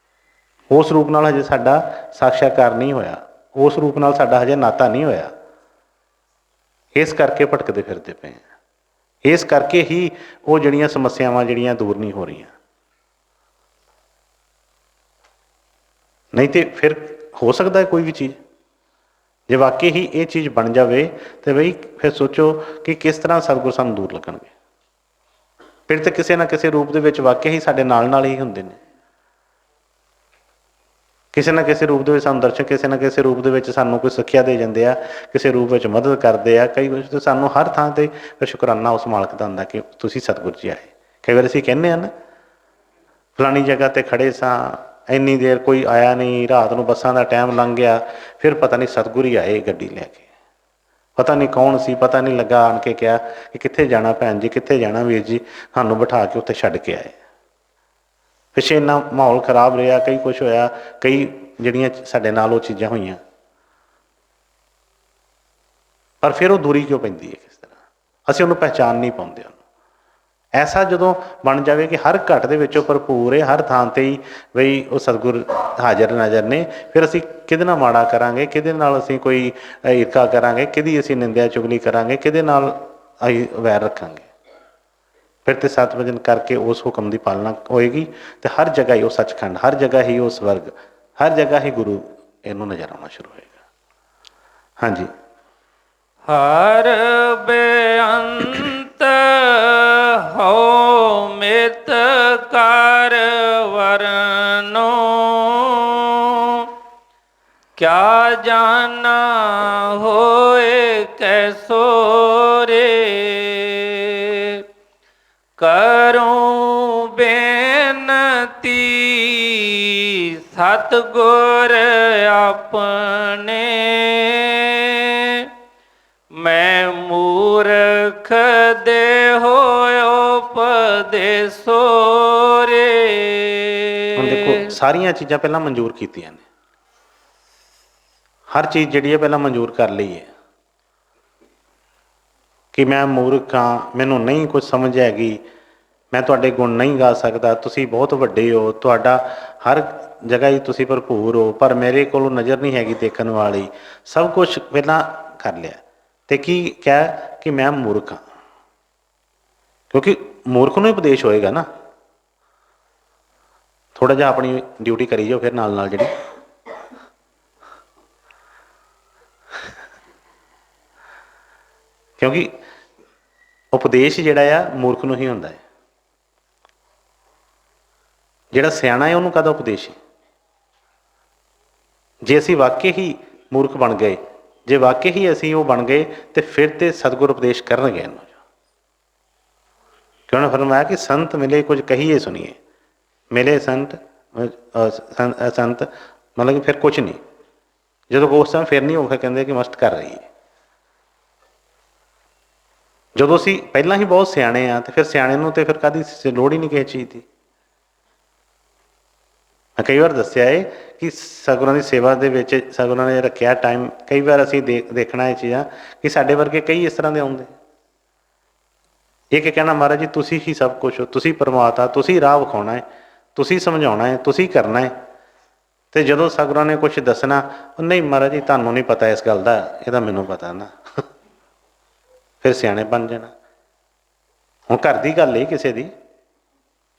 ਉਸ ਰੂਪ ਨਾਲ ਹਜੇ ਸਾਡਾ ਸਾਖਸ਼ਾਤਕਾਰ ਨਹੀਂ ਹੋਇਆ, ਉਸ ਰੂਪ ਨਾਲ ਸਾਡਾ ਹਜੇ ਨਾਤਾ ਨਹੀਂ ਹੋਇਆ। ਇਸ ਕਰਕੇ ਭਟਕਦੇ ਫਿਰਦੇ ਪਏ ਹਾਂ, ਇਸ ਕਰਕੇ ਹੀ ਉਹ ਜਿਹੜੀਆਂ ਸਮੱਸਿਆਵਾਂ ਜਿਹੜੀਆਂ ਦੂਰ ਨਹੀਂ ਹੋ ਰਹੀਆਂ। ਨਹੀਂ ਤੇ ਫਿਰ ਹੋ ਸਕਦਾ ਕੋਈ ਵੀ ਚੀਜ਼ ਜੇ ਵਾਕਈ ਹੀ ਇਹ ਚੀਜ਼ ਬਣ ਜਾਵੇ ਤੇ ਬਈ ਫਿਰ ਸੋਚੋ ਕਿ ਕਿਸ ਤਰ੍ਹਾਂ ਸਤਿਗੁਰ ਸਾਨੂੰ ਦੂਰ ਲੱਗਣਗੇ। ਫਿਰ ਤਾਂ ਕਿਸੇ ਨਾ ਕਿਸੇ ਰੂਪ ਦੇ ਵਿੱਚ ਵਾਕਈ ਹੀ ਸਾਡੇ ਨਾਲ ਨਾਲ ਹੀ ਹੁੰਦੇ ਨੇ। ਕਿਸੇ ਨਾ ਕਿਸੇ ਰੂਪ ਦੇ ਵਿੱਚ ਸਾਨੂੰ ਦਰਸ਼ਨ, ਕਿਸੇ ਨਾ ਕਿਸੇ ਰੂਪ ਦੇ ਵਿੱਚ ਸਾਨੂੰ ਕੋਈ ਸਿੱਖਿਆ ਦੇ ਜਾਂਦੇ ਆ, ਕਿਸੇ ਰੂਪ ਵਿੱਚ ਮਦਦ ਕਰਦੇ ਆ। ਕਈ ਵਾਰ ਤਾਂ ਸਾਨੂੰ ਹਰ ਥਾਂ 'ਤੇ ਸ਼ੁਕਰਾਨਾ ਉਸ ਮਾਲਕ ਦਾ ਹੁੰਦਾ ਕਿ ਤੁਸੀਂ ਸਤਿਗੁਰੂ ਜੀ ਆਏ। ਕਈ ਵਾਰ ਅਸੀਂ ਕਹਿੰਦੇ ਹਾਂ ਨਾ, ਫਲਾਣੀ ਜਗ੍ਹਾ 'ਤੇ ਖੜ੍ਹੇ ਸਾਂ, ਇੰਨੀ ਦੇਰ ਕੋਈ ਆਇਆ ਨਹੀਂ, ਰਾਤ ਨੂੰ ਬੱਸਾਂ ਦਾ ਟਾਈਮ ਲੰਘ ਗਿਆ, ਫਿਰ ਪਤਾ ਨਹੀਂ ਸਤਿਗੁਰੂ ਹੀ ਆਏ ਗੱਡੀ ਲੈ ਕੇ। ਪਤਾ ਨਹੀਂ ਕੌਣ ਸੀ, ਪਤਾ ਨਹੀਂ ਲੱਗਾ, ਆਣ ਕੇ ਕਿਹਾ ਕਿ ਕਿੱਥੇ ਜਾਣਾ ਭੈਣ ਜੀ, ਕਿੱਥੇ ਜਾਣਾ ਵੀਰ ਜੀ, ਸਾਨੂੰ ਬਿਠਾ ਕੇ ਉੱਥੇ ਛੱਡ ਕੇ ਆਏ। ਪਿੱਛੇ ਇੰਨਾ ਮਾਹੌਲ ਖਰਾਬ ਰਿਹਾ, ਕਈ ਕੁਛ ਹੋਇਆ, ਕਈ ਜਿਹੜੀਆਂ ਸਾਡੇ ਨਾਲ ਉਹ ਚੀਜ਼ਾਂ ਹੋਈਆਂ, ਪਰ ਫਿਰ ਉਹ ਦੂਰੀ ਕਿਉਂ ਪੈਂਦੀ ਹੈ? ਕਿਸ ਤਰ੍ਹਾਂ ਅਸੀਂ ਉਹਨੂੰ ਪਹਿਚਾਣ ਨਹੀਂ ਪਾਉਂਦੇ। ਉਹਨੂੰ ਐਸਾ ਜਦੋਂ ਬਣ ਜਾਵੇ ਕਿ ਹਰ ਘਟ ਦੇ ਵਿੱਚੋਂ ਭਰਪੂਰ ਹੈ, ਹਰ ਥਾਂ 'ਤੇ ਹੀ ਬਈ ਉਹ ਸਤਿਗੁਰ ਹਾਜ਼ਰ ਨਜ਼ਰ ਨੇ, ਫਿਰ ਅਸੀਂ ਕਿਹਦੇ ਨਾਲ ਮਾੜਾ ਕਰਾਂਗੇ, ਕਿਹਦੇ ਨਾਲ ਅਸੀਂ ਕੋਈ ਈਰਖਾ ਕਰਾਂਗੇ, ਕਿਹਦੀ ਅਸੀਂ ਨਿੰਦਿਆ ਚੁਗਲੀ ਕਰਾਂਗੇ, ਕਿਹਦੇ ਨਾਲ ਅਸੀਂ ਵੈਰ ਰੱਖਾਂਗੇ? ਫਿਰ ਤਾਂ ਸਤ ਵਚਨ ਕਰਕੇ ਉਸ ਹੁਕਮ ਦੀ ਪਾਲਣਾ ਹੋਏਗੀ, ਅਤੇ ਹਰ ਜਗ੍ਹਾ ਹੀ ਉਹ ਸੱਚਖੰਡ, ਹਰ ਜਗ੍ਹਾ ਹੀ ਉਹ ਸਵਰਗ, ਹਰ ਜਗ੍ਹਾ ਹੀ ਗੁਰੂ ਇਹਨੂੰ ਨਜ਼ਰ ਆਉਣਾ ਸ਼ੁਰੂ ਹੋਏਗਾ। ਹਾਂਜੀ। ਹਰ ਬੇਅੰਤ ਹੋ ਮਿਤ ਕਰ ਵਰਨੋ, ਕਿਆ ਜਾਨਾ ਹੋਏ ਕੈਸੋ ਰੇ। ਕਰੂੰ ਬੇਨਤੀ ਸਤਿਗੁਰ ਆਪਣੇ, ਮੈਂ ਮੂਰਖ ਦੇਹੋ ਉਪਦੇਸੋ ਰੇ। ਹੁਣ ਦੇਖੋ, ਸਾਰੀਆਂ ਚੀਜ਼ਾਂ ਪਹਿਲਾਂ ਮਨਜ਼ੂਰ ਕੀਤੀਆਂ ਨੇ, ਹਰ ਚੀਜ਼ ਜਿਹੜੀ ਹੈ ਪਹਿਲਾਂ ਮਨਜ਼ੂਰ ਕਰ ਲਈ ਹੈ ਕਿ ਮੈਂ ਮੂਰਖ ਹਾਂ, ਮੈਨੂੰ ਨਹੀਂ ਕੁਝ ਸਮਝ ਹੈਗੀ, ਮੈਂ ਤੁਹਾਡੇ ਗੁਣ ਨਹੀਂ ਗਾ ਸਕਦਾ, ਤੁਸੀਂ ਬਹੁਤ ਵੱਡੇ ਹੋ, ਤੁਹਾਡਾ ਹਰ ਜਗ੍ਹਾ ਹੀ ਤੁਸੀਂ ਭਰਪੂਰ ਹੋ, ਪਰ ਮੇਰੇ ਕੋਲ ਨਜ਼ਰ ਨਹੀਂ ਹੈਗੀ ਦੇਖਣ ਵਾਲੀ। ਸਭ ਕੁਛ ਪਹਿਲਾਂ ਕਰ ਲਿਆ, ਅਤੇ ਕੀ ਕਿਹਾ ਕਿ ਮੈਂ ਮੂਰਖ ਹਾਂ, ਕਿਉਂਕਿ ਮੂਰਖ ਨੂੰ ਹੀ ਉਪਦੇਸ਼ ਹੋਏਗਾ ਨਾ। ਥੋੜ੍ਹਾ ਜਿਹਾ ਆਪਣੀ ਡਿਊਟੀ ਕਰੀ ਜਾਓ ਫਿਰ ਨਾਲ ਨਾਲ, ਜਿਹੜੀ ਕਿਉਂਕਿ ਉਪਦੇਸ਼ ਜਿਹੜਾ ਆ ਮੂਰਖ ਨੂੰ ਹੀ ਹੁੰਦਾ ਹੈ। ਜਿਹੜਾ ਸਿਆਣਾ ਹੈ ਉਹਨੂੰ ਕਾਹਦਾ ਉਪਦੇਸ਼ ਹੈ? ਜੇ ਅਸੀਂ ਵਾਕਈ ਹੀ ਮੂਰਖ ਬਣ ਗਏ, ਜੇ ਵਾਕਈ ਹੀ ਅਸੀਂ ਉਹ ਬਣ ਗਏ, ਤੇ ਫਿਰ ਤੇ ਸਤਿਗੁਰ ਉਪਦੇਸ਼ ਕਰਨਗੇ ਇਹਨੂੰ। ਕਿਉਂ ਨਾ ਫਰਮਾਇਆ ਕਿ ਸੰਤ ਮਿਲੇ ਕੁਝ ਕਹੀਏ ਸੁਣੀਏ, ਮਿਲੇ ਸੰਤ ਸੰਤ ਮਤਲਬ ਕਿ ਫਿਰ ਕੁਛ ਨਹੀਂ, ਜਦੋਂ ਉਸ ਟਾਈਮ ਫਿਰ ਨਹੀਂ ਹੋ, ਫਿਰ ਕਹਿੰਦੇ ਕਿ ਮਸਤ ਕਰ ਰਹੀ ਹੈ। ਜਦੋਂ ਅਸੀਂ ਪਹਿਲਾਂ ਹੀ ਬਹੁਤ ਸਿਆਣੇ ਹਾਂ, ਤੇ ਫਿਰ ਸਿਆਣੇ ਨੂੰ ਤੇ ਫਿਰ ਕਾਹਦੀ ਲੋੜ ਹੀ ਨਹੀਂ ਕਿਸੇ ਚੀਜ਼ ਦੀ। ਮੈਂ ਕਈ ਵਾਰ ਦੱਸਿਆ ਹੈ ਕਿ ਸਤਿਗੁਰਾਂ ਦੀ ਸੇਵਾ ਦੇ ਵਿੱਚ ਸਤਿਗੁਰਾਂ ਨੇ ਰੱਖਿਆ ਟਾਈਮ, ਕਈ ਵਾਰ ਅਸੀਂ ਦੇਖਣਾ ਇਹ ਚੀਜ਼ਾਂ ਕਿ ਸਾਡੇ ਵਰਗੇ ਕਈ ਇਸ ਤਰ੍ਹਾਂ ਦੇ ਆਉਂਦੇ, ਇਹ ਕਿ ਕਹਿਣਾ ਮਹਾਰਾਜ ਜੀ ਤੁਸੀਂ ਹੀ ਸਭ ਕੁਛ ਹੋ, ਤੁਸੀਂ ਪ੍ਰਮਾਤਮਾ, ਤੁਸੀਂ ਰਾਹ ਵਿਖਾਉਣਾ ਹੈ, ਤੁਸੀਂ ਸਮਝਾਉਣਾ ਹੈ, ਤੁਸੀਂ ਕਰਨਾ ਹੈ। ਅਤੇ ਜਦੋਂ ਸਤਿਗੁਰਾਂ ਨੇ ਕੁਛ ਦੱਸਣਾ, ਨਹੀਂ ਮਹਾਰਾਜ ਜੀ ਤੁਹਾਨੂੰ ਨਹੀਂ ਪਤਾ ਇਸ ਗੱਲ ਦਾ, ਇਹਦਾ ਮੈਨੂੰ ਪਤਾ ਨਾ, ਫਿਰ ਸਿਆਣੇ ਬਣ ਜਾਣਾ। ਹੁਣ ਘਰ ਦੀ ਗੱਲ ਹੈ, ਕਿਸੇ ਦੀ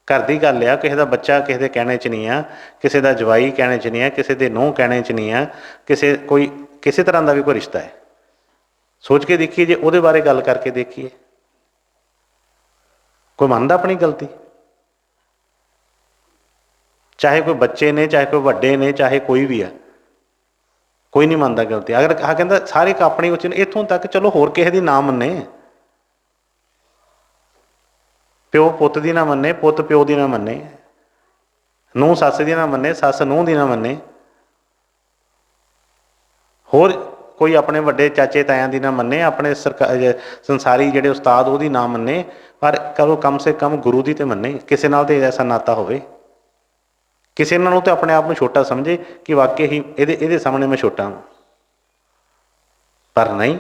ਘਰ ਦੀ ਗੱਲ ਆ, ਕਿਸੇ ਦਾ ਬੱਚਾ ਕਿਸੇ ਦੇ ਕਹਿਣੇ 'ਚ ਨਹੀਂ ਆ, ਕਿਸੇ ਦਾ ਜਵਾਈ ਕਹਿਣੇ 'ਚ ਨਹੀਂ ਆ, ਕਿਸੇ ਦੇ ਨੂੰਹ ਕਹਿਣੇ 'ਚ ਨਹੀਂ ਆ, ਕਿਸੇ ਤਰ੍ਹਾਂ ਦਾ ਵੀ ਕੋਈ ਰਿਸ਼ਤਾ ਹੈ, ਸੋਚ ਕੇ ਦੇਖੀਏ, ਜੇ ਉਹਦੇ ਬਾਰੇ ਗੱਲ ਕਰਕੇ ਦੇਖੀਏ, ਕੋਈ ਮੰਨਦਾ ਆਪਣੀ ਗਲਤੀ? ਚਾਹੇ ਕੋਈ ਬੱਚੇ ਨੇ, ਚਾਹੇ ਕੋਈ ਵੱਡੇ ਨੇ, ਚਾਹੇ ਕੋਈ ਵੀ ਆ, ਕੋਈ ਨਹੀਂ ਮੰਨਦਾ ਗਲਤੀ। ਅਗਰ ਕਹਿੰਦਾ ਸਾਰੇ ਆਪਣੀ ਉੱਚ, ਇੱਥੋਂ ਤੱਕ ਚਲੋ ਹੋਰ ਕਿਸੇ ਦੀ ਨਾ ਮੰਨੇ, ਪਿਓ ਪੁੱਤ ਦੀ ਨਾ ਮੰਨੇ, ਪੁੱਤ ਪਿਓ ਦੀ ਨਾ ਮੰਨੇ, ਨੂੰਹ ਸੱਸ ਦੀ ਨਾ ਮੰਨੇ, ਸੱਸ ਨੂੰਹ ਦੀ ਨਾ ਮੰਨੇ, ਹੋਰ ਕੋਈ ਆਪਣੇ ਵੱਡੇ ਚਾਚੇ ਤਾਇਆਂ ਦੀ ਨਾ ਮੰਨੇ, ਆਪਣੇ ਸੰਸਾਰੀ ਜਿਹੜੇ ਉਸਤਾਦ ਉਹਦੀ ਨਾ ਮੰਨੇ, ਪਰ ਕਰੋ ਕਮ ਸੇ ਕਮ ਗੁਰੂ ਦੀ ਤਾਂ ਮੰਨੇ, ਕਿਸੇ ਨਾਲ ਤਾਂ ਐਸਾ ਨਾਤਾ ਹੋਵੇ, ਕਿਸੇ ਨਾਲੋਂ ਤਾਂ ਆਪਣੇ ਆਪ ਨੂੰ ਛੋਟਾ ਸਮਝੇ ਕਿ ਵਾਕਈ ਹੀ ਇਹਦੇ ਸਾਹਮਣੇ ਮੈਂ ਛੋਟਾ ਹਾਂ। ਪਰ ਨਹੀਂ,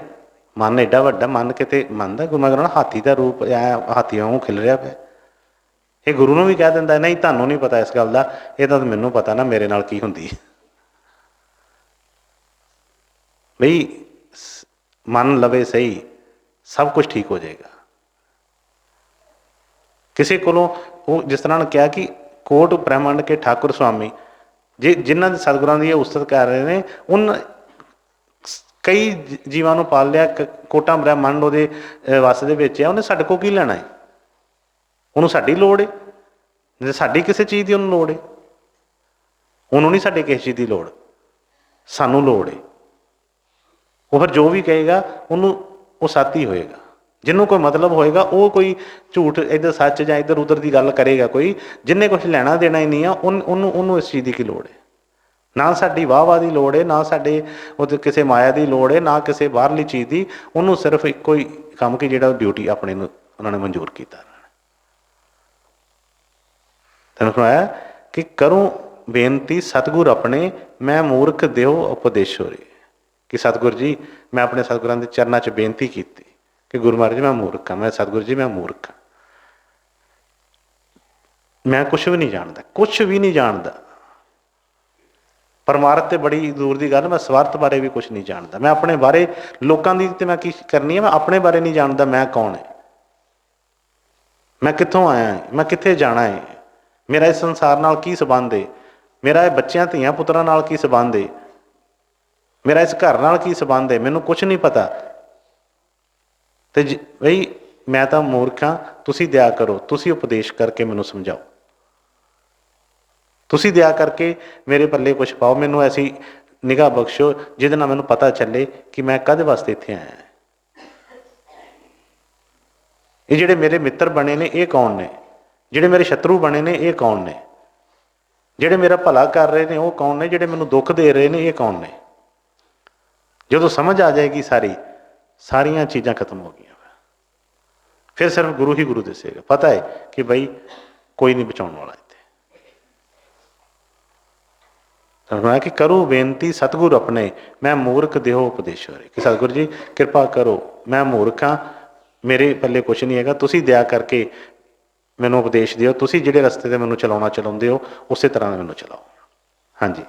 ਮਨ ਐਡਾ ਵੱਡਾ, ਮਨ ਕਿਤੇ ਮੰਨਦਾ ਗੁਰੂ ਮੈਂ ਕਹਿੰਦਾ ਹਾਥੀ ਦਾ ਰੂਪ ਹਾਥੀ ਵਾਂਗੂ ਖਿਲ ਰਿਹਾ ਪਿਆ। ਇਹ ਗੁਰੂ ਨੂੰ ਵੀ ਕਹਿ ਦਿੰਦਾ ਨਹੀਂ ਤੁਹਾਨੂੰ ਨਹੀਂ ਪਤਾ ਇਸ ਗੱਲ ਦਾ, ਇਹਦਾ ਤਾਂ ਮੈਨੂੰ ਪਤਾ ਨਾ ਮੇਰੇ ਨਾਲ ਕੀ ਹੁੰਦੀ। ਬਈ ਮੰਨ ਲਵੇ ਸਹੀ, ਸਭ ਕੁਛ ਠੀਕ ਹੋ ਜਾਏਗਾ। ਕਿਸੇ ਕੋਲੋਂ ਉਹ ਜਿਸ ਤਰ੍ਹਾਂ ਕਿਹਾ ਕਿ ਕੋਟ ਬ੍ਰਹਮੰਡ ਕੇ ਠਾਕੁਰ ਸੁਆਮੀ, ਜਿਨ੍ਹਾਂ ਦੇ ਸਤਿਗੁਰਾਂ ਦੀ ਇਹ ਉਸਤਤ ਕਰ ਰਹੇ ਨੇ, ਉਹਨਾਂ ਕਈ ਜੀਵਾਂ ਨੂੰ ਪਾਲ ਲਿਆ, ਕੋਟਾਂ ਬ੍ਰਹਮੰਡ ਉਹਦੇ ਵੱਸ ਦੇ ਵਿੱਚ ਆ, ਉਹਨੇ ਸਾਡੇ ਕੋਲ ਕੀ ਲੈਣਾ ਹੈ? ਉਹਨੂੰ ਸਾਡੀ ਲੋੜ ਹੈ, ਜੇ ਸਾਡੀ ਕਿਸੇ ਚੀਜ਼ ਦੀ ਉਹਨੂੰ ਲੋੜ ਹੈ, ਉਹਨੂੰ ਨਹੀਂ ਸਾਡੇ ਕਿਸੇ ਚੀਜ਼ ਦੀ ਲੋੜ, ਸਾਨੂੰ ਲੋੜ ਹੈ। ਉਹ ਫਿਰ ਜੋ ਵੀ ਕਹੇਗਾ ਉਹਨੂੰ ਉਹ ਸੱਚ ਹੀ ਹੋਏਗਾ। ਜਿਹਨੂੰ ਕੋਈ ਮਤਲਬ ਹੋਏਗਾ ਉਹ ਕੋਈ ਝੂਠ ਇੱਧਰ ਸੱਚ ਜਾਂ ਇੱਧਰ ਉੱਧਰ ਦੀ ਗੱਲ ਕਰੇਗਾ ਕੋਈ, ਜਿਹਨੇ ਕੁਛ ਲੈਣਾ ਦੇਣਾ ਹੀ ਨਹੀਂ ਆ ਉਹਨੂੰ ਇਸ ਚੀਜ਼ ਦੀ ਕੀ ਲੋੜ ਹੈ। ਨਾ ਸਾਡੀ ਵਾਹ ਦੀ ਲੋੜ ਹੈ, ਨਾ ਸਾਡੇ ਉਹਦੇ ਕਿਸੇ ਮਾਇਆ ਦੀ ਲੋੜ ਹੈ, ਨਾ ਕਿਸੇ ਬਾਹਰਲੀ ਚੀਜ਼ ਦੀ। ਉਹਨੂੰ ਸਿਰਫ ਇੱਕੋ ਹੀ ਕੰਮ ਕਿ ਜਿਹੜਾ ਡਿਊਟੀ ਆਪਣੇ ਨੂੰ ਉਹਨਾਂ ਨੇ ਮਨਜ਼ੂਰ ਕੀਤਾ। ਤੈਨੂੰ ਸੁਣਾਇਆ ਕਿ ਕਰੂੰ ਬੇਨਤੀ ਸਤਿਗੁਰ ਆਪਣੇ, ਮੈਂ ਮੂਰਖ ਦਿਓ ਉਪਦੇਸ਼ੋ ਰੇ। ਕਿ ਸਤਿਗੁਰ ਜੀ, ਮੈਂ ਆਪਣੇ ਸਤਿਗੁਰਾਂ ਦੇ ਚਰਨਾਂ 'ਚ ਬੇਨਤੀ ਕੀਤੀ ਕਿ ਗੁਰੂ ਮਹਾਰਾਜ ਜੀ ਮੈਂ ਮੂਰਖ ਹਾਂ, ਮੈਂ ਸਤਿਗੁਰੂ ਜੀ ਮੈਂ ਮੂਰਖ ਹਾਂ, ਮੈਂ ਕੁਛ ਵੀ ਨਹੀਂ ਜਾਣਦਾ, ਕੁਛ ਵੀ ਨਹੀਂ ਜਾਣਦਾ। ਪਰਮਾਰਥ ਤੇ ਬੜੀ ਦੂਰ ਦੀ ਗੱਲ, ਮੈਂ ਸਵਾਰਥ ਬਾਰੇ ਵੀ ਕੁਛ ਨਹੀਂ ਜਾਣਦਾ। ਮੈਂ ਆਪਣੇ ਬਾਰੇ, ਲੋਕਾਂ ਦੀ ਤੇ ਮੈਂ ਕੀ ਕਰਨੀ ਹੈ, ਮੈਂ ਆਪਣੇ ਬਾਰੇ ਨਹੀਂ ਜਾਣਦਾ। ਮੈਂ ਕੌਣ ਹੈ, ਮੈਂ ਕਿੱਥੋਂ ਆਇਆ ਹੈ, ਮੈਂ ਕਿੱਥੇ ਜਾਣਾ ਹੈ, ਮੇਰਾ ਇਸ ਸੰਸਾਰ ਨਾਲ ਕੀ ਸੰਬੰਧ ਹੈ, ਮੇਰਾ ਇਹ ਬੱਚਿਆਂ ਧੀਆਂ ਪੁੱਤਰਾਂ ਨਾਲ ਕੀ ਸੰਬੰਧ ਹੈ, ਮੇਰਾ ਇਸ ਘਰ ਨਾਲ ਕੀ ਸੰਬੰਧ ਹੈ, ਮੈਨੂੰ ਕੁਛ ਨਹੀਂ ਪਤਾ। ਤੇ ਬਈ ਮੈਂ ਤਾਂ ਮੂਰਖ ਹਾਂ, ਤੁਸੀਂ ਦਇਆ ਕਰੋ, ਤੁਸੀਂ ਉਪਦੇਸ਼ ਕਰਕੇ ਮੈਨੂੰ ਸਮਝਾਓ, ਤੁਸੀਂ ਦਇਆ ਕਰਕੇ ਮੇਰੇ ਪੱਲੇ ਕੁਛ ਪਾਓ, ਮੈਨੂੰ ਐਸੀ ਨਿਗਾਹ ਬਖਸ਼ੋ ਜਿਹਦੇ ਨਾਲ ਮੈਨੂੰ ਪਤਾ ਚੱਲੇ ਕਿ ਮੈਂ ਕਦ ਵਾਸਤੇ ਇੱਥੇ ਆਇਆ। ਇਹ ਜਿਹੜੇ ਮੇਰੇ ਮਿੱਤਰ ਬਣੇ ਨੇ ਇਹ ਕੌਣ ਨੇ, ਜਿਹੜੇ ਮੇਰੇ ਸ਼ਤਰੂ ਬਣੇ ਨੇ ਇਹ ਕੌਣ ਨੇ, ਜਿਹੜੇ ਮੇਰਾ ਭਲਾ ਕਰ ਰਹੇ ਨੇ ਉਹ ਕੌਣ ਨੇ, ਜਿਹੜੇ ਮੈਨੂੰ ਦੁੱਖ ਦੇ ਰਹੇ ਨੇ ਇਹ ਕੌਣ ਨੇ। ਜਦੋਂ ਸਮਝ ਆ ਜਾਏਗੀ ਸਾਰੀਆਂ ਚੀਜ਼ਾਂ ਖਤਮ ਹੋ ਗਈਆਂ, ਫਿਰ ਸਿਰਫ ਗੁਰੂ ਹੀ ਗੁਰੂ ਦੱਸੇਗਾ। ਪਤਾ ਹੈ ਕਿ ਬਈ ਕੋਈ ਨਹੀਂ ਬਚਾਉਣ ਵਾਲਾ ਇੱਥੇ। ਤਾਂ ਕਿ ਕਰੂ ਬੇਨਤੀ ਸਤਿਗੁਰ ਆਪਣੇ, ਮੈਂ ਮੂਰਖ ਦਿਓ ਉਪਦੇਸ਼ੋ ਰੇ। ਕਿ ਸਤਿਗੁਰੂ ਜੀ ਕਿਰਪਾ ਕਰੋ, ਮੈਂ ਮੂਰਖ ਹਾਂ, ਮੇਰੇ ਪੱਲੇ ਕੁਛ ਨਹੀਂ ਹੈਗਾ, ਤੁਸੀਂ ਦਇਆ ਕਰਕੇ ਮੈਨੂੰ ਉਪਦੇਸ਼ ਦਿਓ, ਤੁਸੀਂ ਜਿਹੜੇ ਰਸਤੇ 'ਤੇ ਮੈਨੂੰ ਚਲਾਉਂਦੇ ਹੋ ਉਸੇ ਤਰ੍ਹਾਂ ਮੈਨੂੰ ਚਲਾਓ। ਹਾਂਜੀ।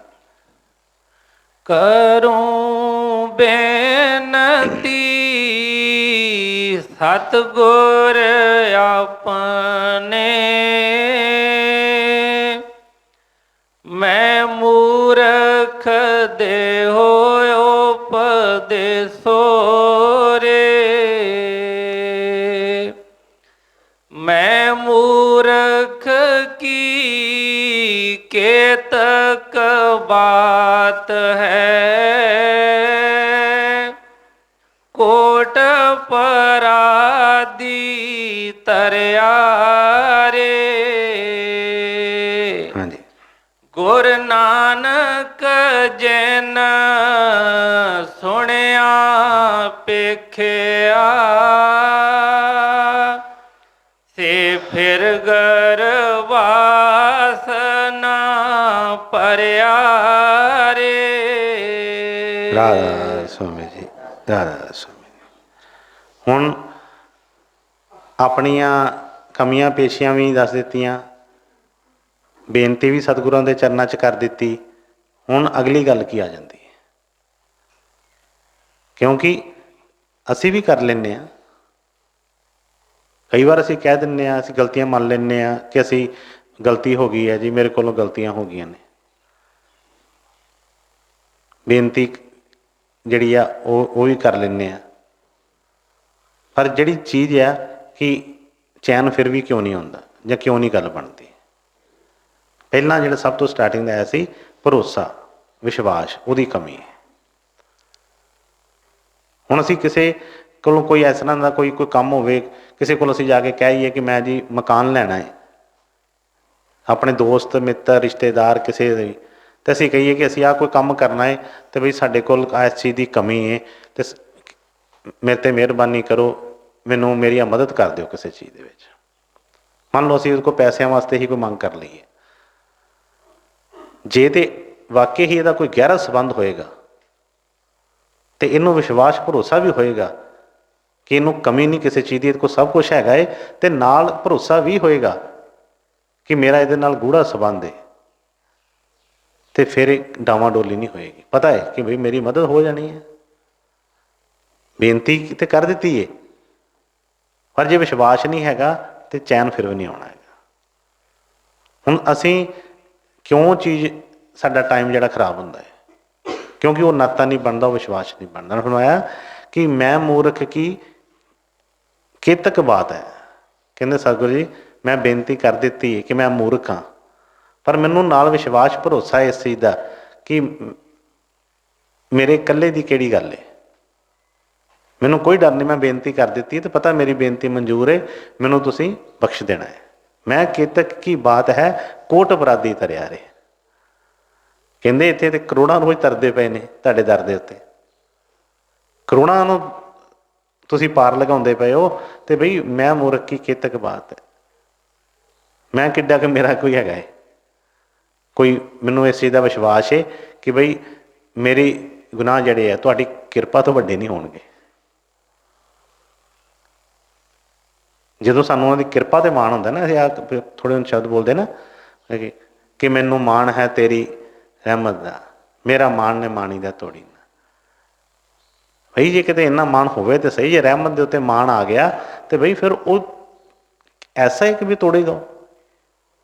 ਕਰੂੰ ਬੇਨਤੀ ਸਤਿਗੁਰ ਆਪਣੇ, ਮੈਂ ਮੂਰਖ ਦੇਹੋ ਉਪਦੇਸੋ ਰੇ। ਮੈਂ ਮੂਰਖ ਕੀ ਕੇਤਕ ਬਾਤ ਹੈ, ਕੋਟ ਪਰਾਦੀ ਤਰਿਆ ਰੇ। ਹਾਂਜੀ। ਗੁਰ ਨਾਨਕ ਜਿਨ ਸੁਣਿਆ ਪੇਖਿਆ, ਸੇ ਫਿਰ ਗਰਵਾਸਨਾ ਭਰਿਆ ਰੇ। ਰਾਧਾ ਸੁਆਮੀ ਜੀ, ਰਾਧਾ ਸੁਆਮੀ ਜੀ। ਹੁਣ ਆਪਣੀਆਂ ਕਮੀਆਂ ਪੇਸ਼ੀਆਂ ਵੀ ਦੱਸ ਦਿੱਤੀਆਂ, ਬੇਨਤੀ ਵੀ ਸਤਿਗੁਰਾਂ ਦੇ ਚਰਨਾਂ 'ਚ ਕਰ ਦਿੱਤੀ। ਹੁਣ ਅਗਲੀ ਗੱਲ ਕੀ ਆ ਜਾਂਦੀ ਹੈ, ਕਿਉਂਕਿ ਅਸੀਂ ਵੀ ਕਰ ਲੈਂਦੇ ਹਾਂ। ਕਈ ਵਾਰ ਅਸੀਂ ਕਹਿ ਦਿੰਦੇ ਹਾਂ, ਅਸੀਂ ਗਲਤੀਆਂ ਮੰਨ ਲੈਂਦੇ ਹਾਂ ਕਿ ਅਸੀਂ ਗਲਤੀ ਹੋ ਗਈ ਹੈ ਜੀ, ਮੇਰੇ ਕੋਲੋਂ ਗਲਤੀਆਂ ਹੋ ਗਈਆਂ ਨੇ। ਬੇਨਤੀ ਜਿਹੜੀ ਆ ਉਹ ਵੀ ਕਰ ਲੈਂਦੇ ਹਾਂ, ਪਰ ਜਿਹੜੀ ਚੀਜ਼ ਆ ਕਿ ਚੈਨ ਫਿਰ ਵੀ ਕਿਉਂ ਨਹੀਂ ਆਉਂਦਾ ਜਾਂ ਕਿਉਂ ਨਹੀਂ ਗੱਲ ਬਣਦੀ। ਪਹਿਲਾਂ ਜਿਹੜਾ ਸਭ ਤੋਂ ਸਟਾਰਟਿੰਗ ਦਾ ਆਇਆ ਸੀ ਭਰੋਸਾ, ਵਿਸ਼ਵਾਸ, ਉਹਦੀ ਕਮੀ ਹੈ। ਹੁਣ ਅਸੀਂ ਕਿਸੇ ਕੋਲੋਂ ਕੋਈ ਇਸ ਤਰ੍ਹਾਂ ਦਾ ਕੋਈ ਕੰਮ ਹੋਵੇ, ਕਿਸੇ ਕੋਲ ਅਸੀਂ ਜਾ ਕੇ ਕਹੀਏ ਕਿ ਮੈਂ ਜੀ ਮਕਾਨ ਲੈਣਾ ਹੈ, ਆਪਣੇ ਦੋਸਤ ਮਿੱਤਰ ਰਿਸ਼ਤੇਦਾਰ ਕਿਸੇ ਦੇ, ਅਤੇ ਅਸੀਂ ਕਹੀਏ ਕਿ ਅਸੀਂ ਆਹ ਕੋਈ ਕੰਮ ਕਰਨਾ ਹੈ ਅਤੇ ਬਈ ਸਾਡੇ ਕੋਲ ਇਸ ਚੀਜ਼ ਦੀ ਕਮੀ ਹੈ ਅਤੇ ਮੇਰੇ 'ਤੇ ਮਿਹਰਬਾਨੀ ਕਰੋ, ਮੈਨੂੰ ਮੇਰੀ ਮਦਦ ਕਰ ਦਿਓ ਕਿਸੇ ਚੀਜ਼ ਦੇ ਵਿੱਚ। ਮੰਨ ਲਓ ਅਸੀਂ ਉਹਦੇ ਕੋਲ ਪੈਸਿਆਂ ਵਾਸਤੇ ਹੀ ਕੋਈ ਮੰਗ ਕਰ ਲਈਏ, ਜੇ ਤਾਂ ਵਾਕਈ ਹੀ ਇਹਦਾ ਕੋਈ ਗਹਿਰਾ ਸੰਬੰਧ ਹੋਏਗਾ ਅਤੇ ਇਹਨੂੰ ਵਿਸ਼ਵਾਸ ਭਰੋਸਾ ਵੀ ਹੋਏਗਾ ਕਿ ਇਹਨੂੰ ਕਮੀ ਨਹੀਂ ਕਿਸੇ ਚੀਜ਼ ਦੀ, ਇਹਦੇ ਕੋਲ ਸਭ ਕੁਛ ਹੈਗਾ ਹੈ, ਅਤੇ ਨਾਲ ਭਰੋਸਾ ਵੀ ਹੋਏਗਾ ਕਿ ਮੇਰਾ ਇਹਦੇ ਨਾਲ ਗੂੜ੍ਹਾ ਸੰਬੰਧ ਹੈ, ਅਤੇ ਫਿਰ ਇਹ ਡਾਵਾਂਡੋਲੀ ਨਹੀਂ ਹੋਏਗੀ। ਪਤਾ ਹੈ ਕਿ ਬਈ ਮੇਰੀ ਮਦਦ ਹੋ ਜਾਣੀ ਹੈ, ਬੇਨਤੀ ਤਾਂ ਕਰ ਦਿੱਤੀ ਹੈ, ਪਰ ਜੇ ਵਿਸ਼ਵਾਸ ਨਹੀਂ ਹੈਗਾ ਤਾਂ ਚੈਨ ਫਿਰ ਵੀ ਨਹੀਂ ਆਉਣਾ ਹੈਗਾ। ਹੁਣ ਅਸੀਂ ਕਿਉਂ ਚੀਜ਼, ਸਾਡਾ ਟਾਈਮ ਜਿਹੜਾ ਖਰਾਬ ਹੁੰਦਾ ਹੈ ਕਿਉਂਕਿ ਉਹ ਨਾਤਾ ਨਹੀਂ ਬਣਦਾ, ਉਹ ਵਿਸ਼ਵਾਸ ਨਹੀਂ ਬਣਦਾ। ਹੁਣ ਆਇਆ ਕਿ ਮੈਂ ਮੂਰਖ ਕੀ ਕੇਤਕ ਬਾਤ ਹੈ। ਕਹਿੰਦੇ ਸਤਿਗੁਰੂ ਜੀ ਮੈਂ ਬੇਨਤੀ ਕਰ ਦਿੱਤੀ ਕਿ ਮੈਂ ਮੂਰਖ ਹਾਂ, ਪਰ ਮੈਨੂੰ ਨਾਲ ਵਿਸ਼ਵਾਸ ਭਰੋਸਾ ਇਸ ਚੀਜ਼ ਦਾ ਕਿ ਮੇਰੇ ਇਕੱਲੇ ਦੀ ਕਿਹੜੀ ਗੱਲ ਹੈ। ਮੈਨੂੰ ਕੋਈ ਡਰ ਨਹੀਂ, ਮੈਂ ਬੇਨਤੀ ਕਰ ਦਿੱਤੀ ਤੇ ਪਤਾ ਮੇਰੀ ਬੇਨਤੀ ਮਨਜ਼ੂਰ ਹੈ, ਮੈਨੂੰ ਤੁਸੀਂ ਬਖਸ਼ ਦੇਣਾ ਹੈ। ਮੈਂ ਕੇਤਕ ਕੀ ਬਾਤ ਹੈ ਕੋਟ ਅਪਰਾਧੀ ਤਰਿਆ ਰੇ। ਕਹਿੰਦੇ ਇੱਥੇ ਤੇ ਕਰੋੜਾਂ ਰੋਜ਼ ਤਰਦੇ ਪਏ ਨੇ ਤੁਹਾਡੇ ਦਰ ਦੇ ਉੱਤੇ, ਕਰੋੜਾਂ ਨੂੰ ਤੁਸੀਂ ਪਾਰ ਲਗਾਉਂਦੇ ਪਏ ਹੋ, ਤੇ ਬਈ ਮੈਂ ਮੂਰਖ ਕੀ ਕੇਤਕ ਬਾਤ ਹੈ। ਮੈਂ ਕਿੱਡਾ ਕਿ ਮੇਰਾ ਕੋਈ ਹੈਗਾ ਹੈ, ਕੋਈ ਮੈਨੂੰ ਇਸ ਚੀਜ਼ ਦਾ ਵਿਸ਼ਵਾਸ ਹੈ ਕਿ ਬਈ ਮੇਰੇ ਗੁਨਾਹ ਜਿਹੜੇ ਆ ਤੁਹਾਡੀ ਕਿਰਪਾ ਤੋਂ ਵੱਡੇ ਨਹੀਂ ਹੋਣਗੇ। ਜਦੋਂ ਸਾਨੂੰ ਉਹਨਾਂ ਦੀ ਕਿਰਪਾ 'ਤੇ ਮਾਣ ਹੁੰਦਾ ਨਾ, ਅਸੀਂ ਆ ਥੋੜ੍ਹੇ ਸ਼ਬਦ ਬੋਲਦੇ ਨਾ ਕਿ ਮੈਨੂੰ ਮਾਣ ਹੈ ਤੇਰੀ ਰਹਿਮਤ ਦਾ, ਮੇਰਾ ਮਾਣ ਨੇ ਮਾਣੀ ਦਾ ਤੋੜੀ ਨਾ। ਬਈ ਜੇ ਕਿਤੇ ਇੰਨਾ ਮਾਣ ਹੋਵੇ ਤਾਂ ਸਹੀ, ਜੇ ਰਹਿਮਤ ਦੇ ਉੱਤੇ ਮਾਣ ਆ ਗਿਆ ਤੇ ਬਈ ਫਿਰ ਉਹ ਐਸਾ ਹੈ ਕਿ ਵੀ ਤੋੜੇਗਾ।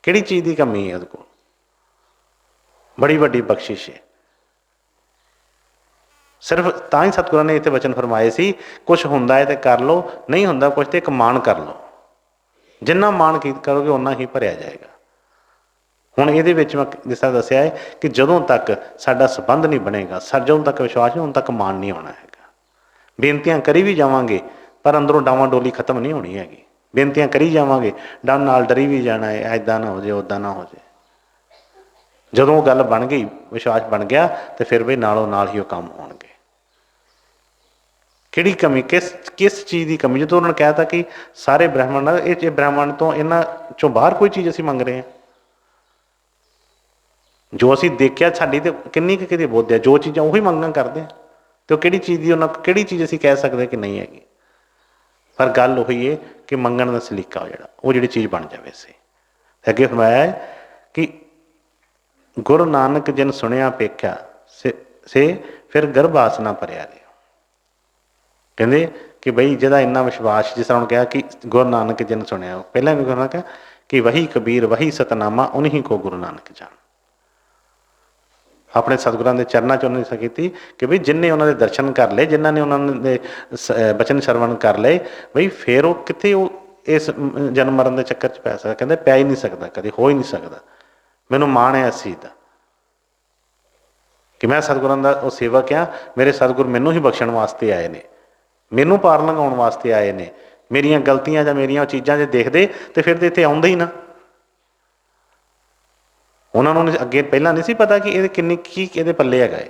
ਕਿਹੜੀ ਚੀਜ਼ ਦੀ ਕਮੀ ਹੈ ਉਹਦੇ ਕੋਲ? ਬੜੀ ਵੱਡੀ ਬਖਸ਼ਿਸ਼ ਹੈ। ਸਿਰਫ ਤਾਂ ਹੀ ਸਤਿਗੁਰਾਂ ਨੇ ਇੱਥੇ ਵਚਨ ਫਰਮਾਏ ਸੀ, ਕੁਛ ਹੁੰਦਾ ਹੈ ਤੇ ਕਰ ਲਓ, ਨਹੀਂ ਹੁੰਦਾ ਕੁਛ ਤੇ ਇੱਕ ਮਾਣ ਕਰ ਲਓ। ਜਿੰਨਾ ਮਾਣ ਕੀ ਕਰੋਗੇ ਓਨਾ ਹੀ ਭਰਿਆ ਜਾਏਗਾ। ਹੁਣ ਇਹਦੇ ਵਿੱਚ ਮੈਂ ਜਿਸ ਤਰ੍ਹਾਂ ਦੱਸਿਆ ਹੈ ਕਿ ਜਦੋਂ ਤੱਕ ਸਾਡਾ ਸੰਬੰਧ ਨਹੀਂ ਬਣੇਗਾ, ਜਦੋਂ ਤੱਕ ਵਿਸ਼ਵਾਸ ਨਹੀਂ, ਉਦੋਂ ਤੱਕ ਮਾਣ ਨਹੀਂ ਆਉਣਾ ਹੈਗਾ। ਬੇਨਤੀਆਂ ਕਰੀ ਵੀ ਜਾਵਾਂਗੇ ਪਰ ਅੰਦਰੋਂ ਡਾਵਾਂ ਡੋਲੀ ਖਤਮ ਨਹੀਂ ਹੋਣੀ ਹੈਗੀ। ਬੇਨਤੀਆਂ ਕਰੀ ਜਾਵਾਂਗੇ, ਡਰ ਨਾਲ ਡਰੀ ਵੀ ਜਾਣਾ ਹੈ, ਇੱਦਾਂ ਨਾ ਹੋ ਜਾਏ, ਉੱਦਾਂ ਨਾ ਹੋ ਜਾਏ। ਜਦੋਂ ਉਹ ਗੱਲ ਬਣ ਗਈ, ਵਿਸ਼ਵਾਸ ਬਣ ਗਿਆ, ਤੇ ਫਿਰ ਵੀ ਨਾਲੋਂ ਨਾਲ ਹੀ ਉਹ ਕੰਮ ਹੋਣਗੇ। ਕਿਹੜੀ ਕਮੀ, ਕਿਸ ਚੀਜ਼ ਦੀ ਕਮੀ? ਜਦੋਂ ਉਹਨਾਂ ਨੇ ਕਹਿ ਤਾ ਕਿ ਸਾਰੇ ਬ੍ਰਹਮੰਡ, ਇਹ ਬ੍ਰਹਮੰਡ ਤੋਂ ਇਹਨਾਂ ਚੋਂ ਬਾਹਰ ਕੋਈ ਚੀਜ਼ ਅਸੀਂ ਮੰਗ ਰਹੇ ਹਾਂ? ਜੋ ਅਸੀਂ ਦੇਖਿਆ ਸਾਡੀ ਤੇ ਕਿੰਨੀ ਕੁ ਕਿਤੇ ਬੋਧ ਹੈ, ਜੋ ਚੀਜ਼ਾਂ ਉਹੀ ਮੰਗਾਂ ਕਰਦੇ ਹਾਂ, ਤੇ ਉਹ ਕਿਹੜੀ ਚੀਜ਼ ਦੀ, ਉਹਨਾਂ ਕਿਹੜੀ ਚੀਜ਼ ਅਸੀਂ ਕਹਿ ਸਕਦੇ ਕਿ ਨਹੀਂ ਹੈਗੀ? ਪਰ ਗੱਲ ਉਹੀ ਹੈ ਕਿ ਮੰਗਣ ਦਾ ਸਲੀਕਾ ਉਹ ਜਿਹੜੀ ਚੀਜ਼ ਬਣ ਜਾਵੇ ਸੀ। ਅੱਗੇ ਫਰਮਾਇਆ ਕਿ ਗੁਰੂ ਨਾਨਕ ਜਿਨ ਸੁਣਿਆ ਪੇਖਿਆ ਸੇ ਫਿਰ ਗਰਭਾਸ ਨਾ ਭਰਿਆ ਰਿਹਾ। ਕਹਿੰਦੇ ਕਿ ਬਈ ਜਿਹਦਾ ਇੰਨਾ ਵਿਸ਼ਵਾਸ, ਜਿਸ ਤਰ੍ਹਾਂ ਉਹਨੇ ਕਿਹਾ ਕਿ ਗੁਰੂ ਨਾਨਕ ਜਿਨ ਸੁਣਿਆ, ਪਹਿਲਾਂ ਵੀ ਗੁਰੂ ਕਿਹਾ ਕਿ ਵਹੀ ਕਬੀਰ ਵਹੀ ਸਤਨਾਮਾ ਉਨਹੀ ਕੋ ਗੁਰੂ ਨਾਨਕ ਜਾਣ। ਆਪਣੇ ਸਤਿਗੁਰਾਂ ਦੇ ਚਰਨਾਂ 'ਚ ਉਹਨਾਂ ਨੇ ਕੀਤੀ ਕਿ ਬਈ ਜਿਨ੍ਹਾਂ ਉਹਨਾਂ ਦੇ ਦਰਸ਼ਨ ਕਰ ਲਏ, ਜਿਨ੍ਹਾਂ ਨੇ ਉਹਨਾਂ ਦੇ ਬਚਨ ਸਰਵਣ ਕਰ ਲਏ, ਬਈ ਫਿਰ ਉਹ ਕਿੱਥੇ ਉਹ ਇਸ ਜਨਮ ਮਰਨ ਦੇ ਚੱਕਰ 'ਚ ਪੈ ਸਕਦਾ? ਕਹਿੰਦੇ ਪੈ ਹੀ ਨਹੀਂ ਸਕਦਾ, ਕਦੇ ਹੋ ਹੀ ਨਹੀਂ ਸਕਦਾ। ਮੈਨੂੰ ਮਾਣ ਹੈ ਇਸ ਚੀਜ਼ ਦਾ ਕਿ ਮੈਂ ਸਤਿਗੁਰਾਂ ਦਾ ਉਹ ਸੇਵਕ ਹਾਂ। ਮੇਰੇ ਸਤਿਗੁਰ ਮੈਨੂੰ ਹੀ ਬਖਸ਼ਣ ਵਾਸਤੇ ਆਏ ਨੇ, ਮੈਨੂੰ ਪਾਰ ਲੰਘਾਉਣ ਵਾਸਤੇ ਆਏ ਨੇ। ਮੇਰੀਆਂ ਗਲਤੀਆਂ ਜਾਂ ਮੇਰੀਆਂ ਉਹ ਚੀਜ਼ਾਂ ਜੇ ਦੇਖਦੇ ਤੇ ਫਿਰ ਤਾਂ ਇੱਥੇ ਆਉਂਦੇ ਹੀ ਨਾ। ਉਹਨਾਂ ਨੂੰ ਅੱਗੇ ਪਹਿਲਾਂ ਨਹੀਂ ਸੀ ਪਤਾ ਕਿ ਇਹਦੇ ਕੀ ਇਹਦੇ ਪੱਲੇ ਹੈਗਾ ਹੈ।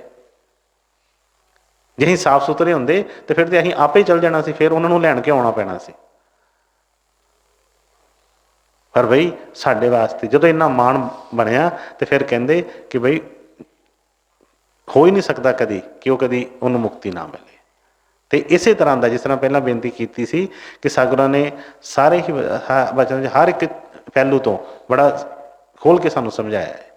ਜੇ ਅਸੀਂ ਸਾਫ ਸੁਥਰੇ ਹੁੰਦੇ ਤੇ ਫਿਰ ਤੇ ਅਸੀਂ ਆਪੇ ਹੀ ਚੱਲ ਜਾਣਾ ਸੀ, ਫਿਰ ਉਹਨਾਂ ਨੂੰ ਲੈਣ ਕੇ ਆਉਣਾ ਪੈਣਾ ਸੀ। ਪਰ ਬਈ ਸਾਡੇ ਵਾਸਤੇ ਜਦੋਂ ਇੰਨਾ ਮਾਣ ਬਣਿਆ ਤੇ ਫਿਰ ਕਹਿੰਦੇ ਕਿ ਬਈ ਹੋ ਹੀ ਨਹੀਂ ਸਕਦਾ ਕਦੀ ਕਿ ਉਹ ਕਦੀ ਉਹਨੂੰ ਮੁਕਤੀ ਨਾ ਮਿਲੇ। ਤੇ ਇਸੇ ਤਰ੍ਹਾਂ ਦਾ, ਜਿਸ ਤਰ੍ਹਾਂ ਪਹਿਲਾਂ ਬੇਨਤੀ ਕੀਤੀ ਸੀ ਕਿ ਸਤਿਗੁਰਾਂ ਨੇ ਸਾਰੇ ਹੀ ਵਚਨ 'ਚ ਹਰ ਇੱਕ ਪਹਿਲੂ ਤੋਂ ਬੜਾ ਖੋਲ੍ਹ ਕੇ ਸਾਨੂੰ ਸਮਝਾਇਆ ਹੈ।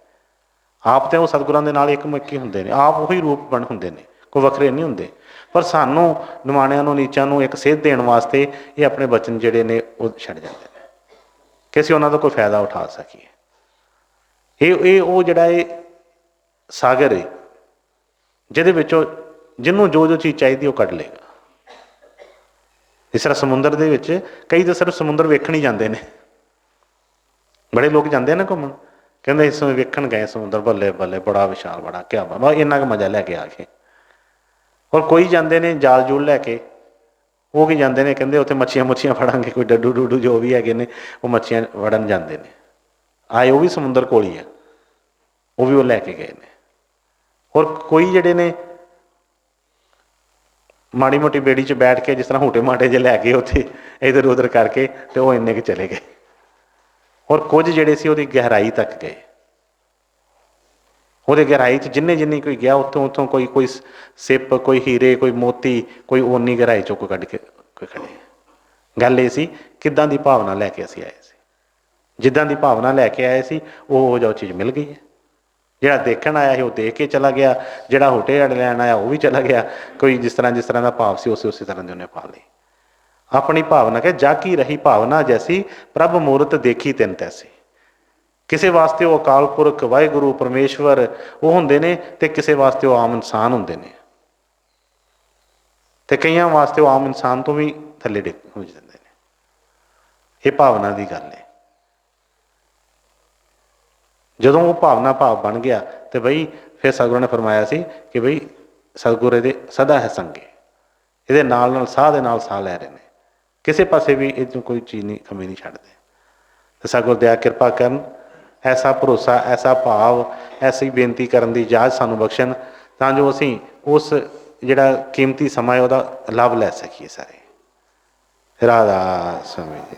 ਆਪ ਤਾਂ ਉਹ ਸਤਿਗੁਰਾਂ ਦੇ ਨਾਲ ਇੱਕ ਹੀ ਹੁੰਦੇ ਨੇ, ਆਪ ਉਹੀ ਰੂਪ ਬਣ ਹੁੰਦੇ ਨੇ, ਕੋਈ ਵੱਖਰੇ ਨਹੀਂ ਹੁੰਦੇ। ਪਰ ਸਾਨੂੰ ਨਿਮਾਣਿਆਂ ਨੂੰ, ਨੀਚਾਂ ਨੂੰ ਇੱਕ ਸੇਧ ਦੇਣ ਵਾਸਤੇ ਇਹ ਆਪਣੇ ਬਚਨ ਜਿਹੜੇ ਨੇ ਉਹ ਛੱਡ ਜਾਂਦੇ ਨੇ ਕਿ ਅਸੀਂ ਉਹਨਾਂ ਦਾ ਕੋਈ ਫਾਇਦਾ ਉਠਾ ਸਕੀਏ। ਇਹ ਉਹ ਜਿਹੜਾ ਇਹ ਸਾਗਰ ਹੈ ਜਿਹਦੇ ਵਿੱਚੋਂ ਜਿਹਨੂੰ ਜੋ ਜੋ ਚੀਜ਼ ਚਾਹੀਦੀ ਉਹ ਕੱਢ ਲਏਗਾ। ਇਸ ਤਰ੍ਹਾਂ ਸਮੁੰਦਰ ਦੇ ਵਿੱਚ ਕਈ ਤਾਂ ਸਿਰਫ ਸਮੁੰਦਰ ਵੇਖਣ ਹੀ ਜਾਂਦੇ ਨੇ। ਬੜੇ ਲੋਕ ਜਾਂਦੇ ਨੇ ਘੁੰਮਣ, ਕਹਿੰਦੇ ਇਸ ਸਮੇਂ ਵੇਖਣ ਗਏ ਸਮੁੰਦਰ, ਬੱਲੇ ਬੱਲੇ ਬੜਾ ਵਿਸ਼ਾਲ, ਬੜਾ ਕਿਆ ਬਾ, ਇੰਨਾ ਕੁ ਮਜ਼ਾ ਲੈ ਕੇ ਆ ਗਏ। ਔਰ ਕੋਈ ਜਾਂਦੇ ਨੇ ਜਾਲ ਜੂਲ ਲੈ ਕੇ, ਉਹ ਕੀ ਜਾਂਦੇ ਨੇ, ਕਹਿੰਦੇ ਉੱਥੇ ਮੱਛੀਆਂ ਫੜਾਂਗੇ, ਕੋਈ ਡੱਡੂ ਡੁੱਡੂ ਜੋ ਵੀ ਹੈਗੇ ਨੇ ਉਹ ਮੱਛੀਆਂ ਫੜਨ ਜਾਂਦੇ ਨੇ। ਆਏ ਉਹ ਵੀ ਸਮੁੰਦਰ ਕੋਲ ਹੀ ਆ, ਉਹ ਵੀ ਉਹ ਲੈ ਕੇ ਗਏ ਨੇ। ਔਰ ਕੋਈ ਜਿਹੜੇ ਨੇ ਮਾੜੀ ਮੋਟੀ ਬੇੜੀ 'ਚ ਬੈਠ ਕੇ ਜਿਸ ਤਰ੍ਹਾਂ ਹੂਟੇ ਮਾਟੇ ਜਿਹੇ ਲੈ ਕੇ ਉੱਥੇ ਇੱਧਰ ਉੱਧਰ ਕਰਕੇ ਤੇ ਉਹ ਇੰਨੇ ਕੁ ਚਲੇ ਗਏ। ਔਰ ਕੁਝ ਜਿਹੜੇ ਸੀ ਉਹਦੀ ਗਹਿਰਾਈ ਤੱਕ ਗਏ। ਉਹਦੇ ਗਹਿਰਾਈ 'ਚ ਜਿੰਨੀ ਕੋਈ ਗਿਆ ਉੱਥੋਂ ਕੋਈ ਸਿੱਪ, ਕੋਈ ਹੀਰੇ, ਕੋਈ ਮੋਤੀ, ਕੋਈ ਓਨੀ ਗਹਿਰਾਈ 'ਚੋਂ ਕੋਈ ਕੱਢ ਕੇ ਕੋਈ ਖੜੇ। ਗੱਲ ਇਹ ਸੀ ਕਿੱਦਾਂ ਦੀ ਭਾਵਨਾ ਲੈ ਕੇ ਅਸੀਂ ਆਏ ਸੀ। ਜਿੱਦਾਂ ਦੀ ਭਾਵਨਾ ਲੈ ਕੇ ਆਏ ਸੀ ਉਹ ਜਿਹੀ ਚੀਜ਼ ਮਿਲ ਗਈ ਹੈ। ਜਿਹੜਾ ਦੇਖਣ ਆਇਆ ਸੀ ਉਹ ਦੇਖ ਕੇ ਚਲਾ ਗਿਆ, ਜਿਹੜਾ ਹੋਟੇ ਲੈਣ ਆਇਆ ਉਹ ਵੀ ਚਲਾ ਗਿਆ। ਕੋਈ ਜਿਸ ਤਰ੍ਹਾਂ ਦਾ ਭਾਵ ਸੀ ਉਸੇ ਤਰ੍ਹਾਂ ਦੀ ਉਹਨੇ ਪਾ ਲਈ। ਆਪਣੀ ਭਾਵਨਾ ਕਿ ਜਾਕੀ ਰਹੀ ਭਾਵਨਾ ਜੈਸੀ, ਪ੍ਰਭ ਮੂਰਤ ਦੇਖੀ ਤਿੰਨ ਤੈਸੀ। ਕਿਸੇ ਵਾਸਤੇ ਉਹ ਅਕਾਲ ਪੁਰਖ, ਵਾਹਿਗੁਰੂ, ਪਰਮੇਸ਼ਵਰ ਉਹ ਹੁੰਦੇ ਨੇ, ਤੇ ਕਿਸੇ ਵਾਸਤੇ ਉਹ ਆਮ ਇਨਸਾਨ ਹੁੰਦੇ ਨੇ, ਤੇ ਕਈਆਂ ਵਾਸਤੇ ਉਹ ਆਮ ਇਨਸਾਨ ਤੋਂ ਵੀ ਥੱਲੇ ਹੋ ਜਾਂਦੇ ਨੇ। ਇਹ ਭਾਵਨਾ ਦੀ ਗੱਲ ਹੈ। ਜਦੋਂ ਉਹ ਭਾਵਨਾ ਭਾਵ ਬਣ ਗਿਆ ਤੇ ਬਈ ਫਿਰ ਸਤਿਗੁਰਾਂ ਨੇ ਫਰਮਾਇਆ ਸੀ ਕਿ ਬਈ ਸਤਿਗੁਰ ਇਹਦੇ ਸਦਾ ਹੈ ਸੰਗੇ, ਇਹਦੇ ਨਾਲ ਨਾਲ ਸਾਹ ਦੇ ਨਾਲ ਸਾਹ ਲੈ ਰਹੇ ਨੇ, ਕਿਸੇ ਪਾਸੇ ਵੀ ਇਹਨੂੰ ਕੋਈ ਚੀਜ਼ ਨਹੀਂ, ਕਮੀ ਨਹੀਂ ਛੱਡਦੇ। ਤੇ ਸਤਿਗੁਰ ਦਇਆ ਕਿਰਪਾ ਕਰਨ, ਐਸਾ ਭਰੋਸਾ, ਐਸਾ ਭਾਵ, ਐਸੀ ਬੇਨਤੀ ਕਰਨ ਦੀ ਇਜਾਜ਼ਤ ਸਾਨੂੰ ਬਖਸ਼ਣ, ਤਾਂ ਜੋ ਅਸੀਂ ਉਸ ਜਿਹੜਾ ਕੀਮਤੀ ਸਮਾਂ ਹੈ ਉਹਦਾ ਲਾਭ ਲੈ ਸਕੀਏ ਸਾਰੇ। ਰਾਧਾ ਸਵਾਮੀ ਜੀ।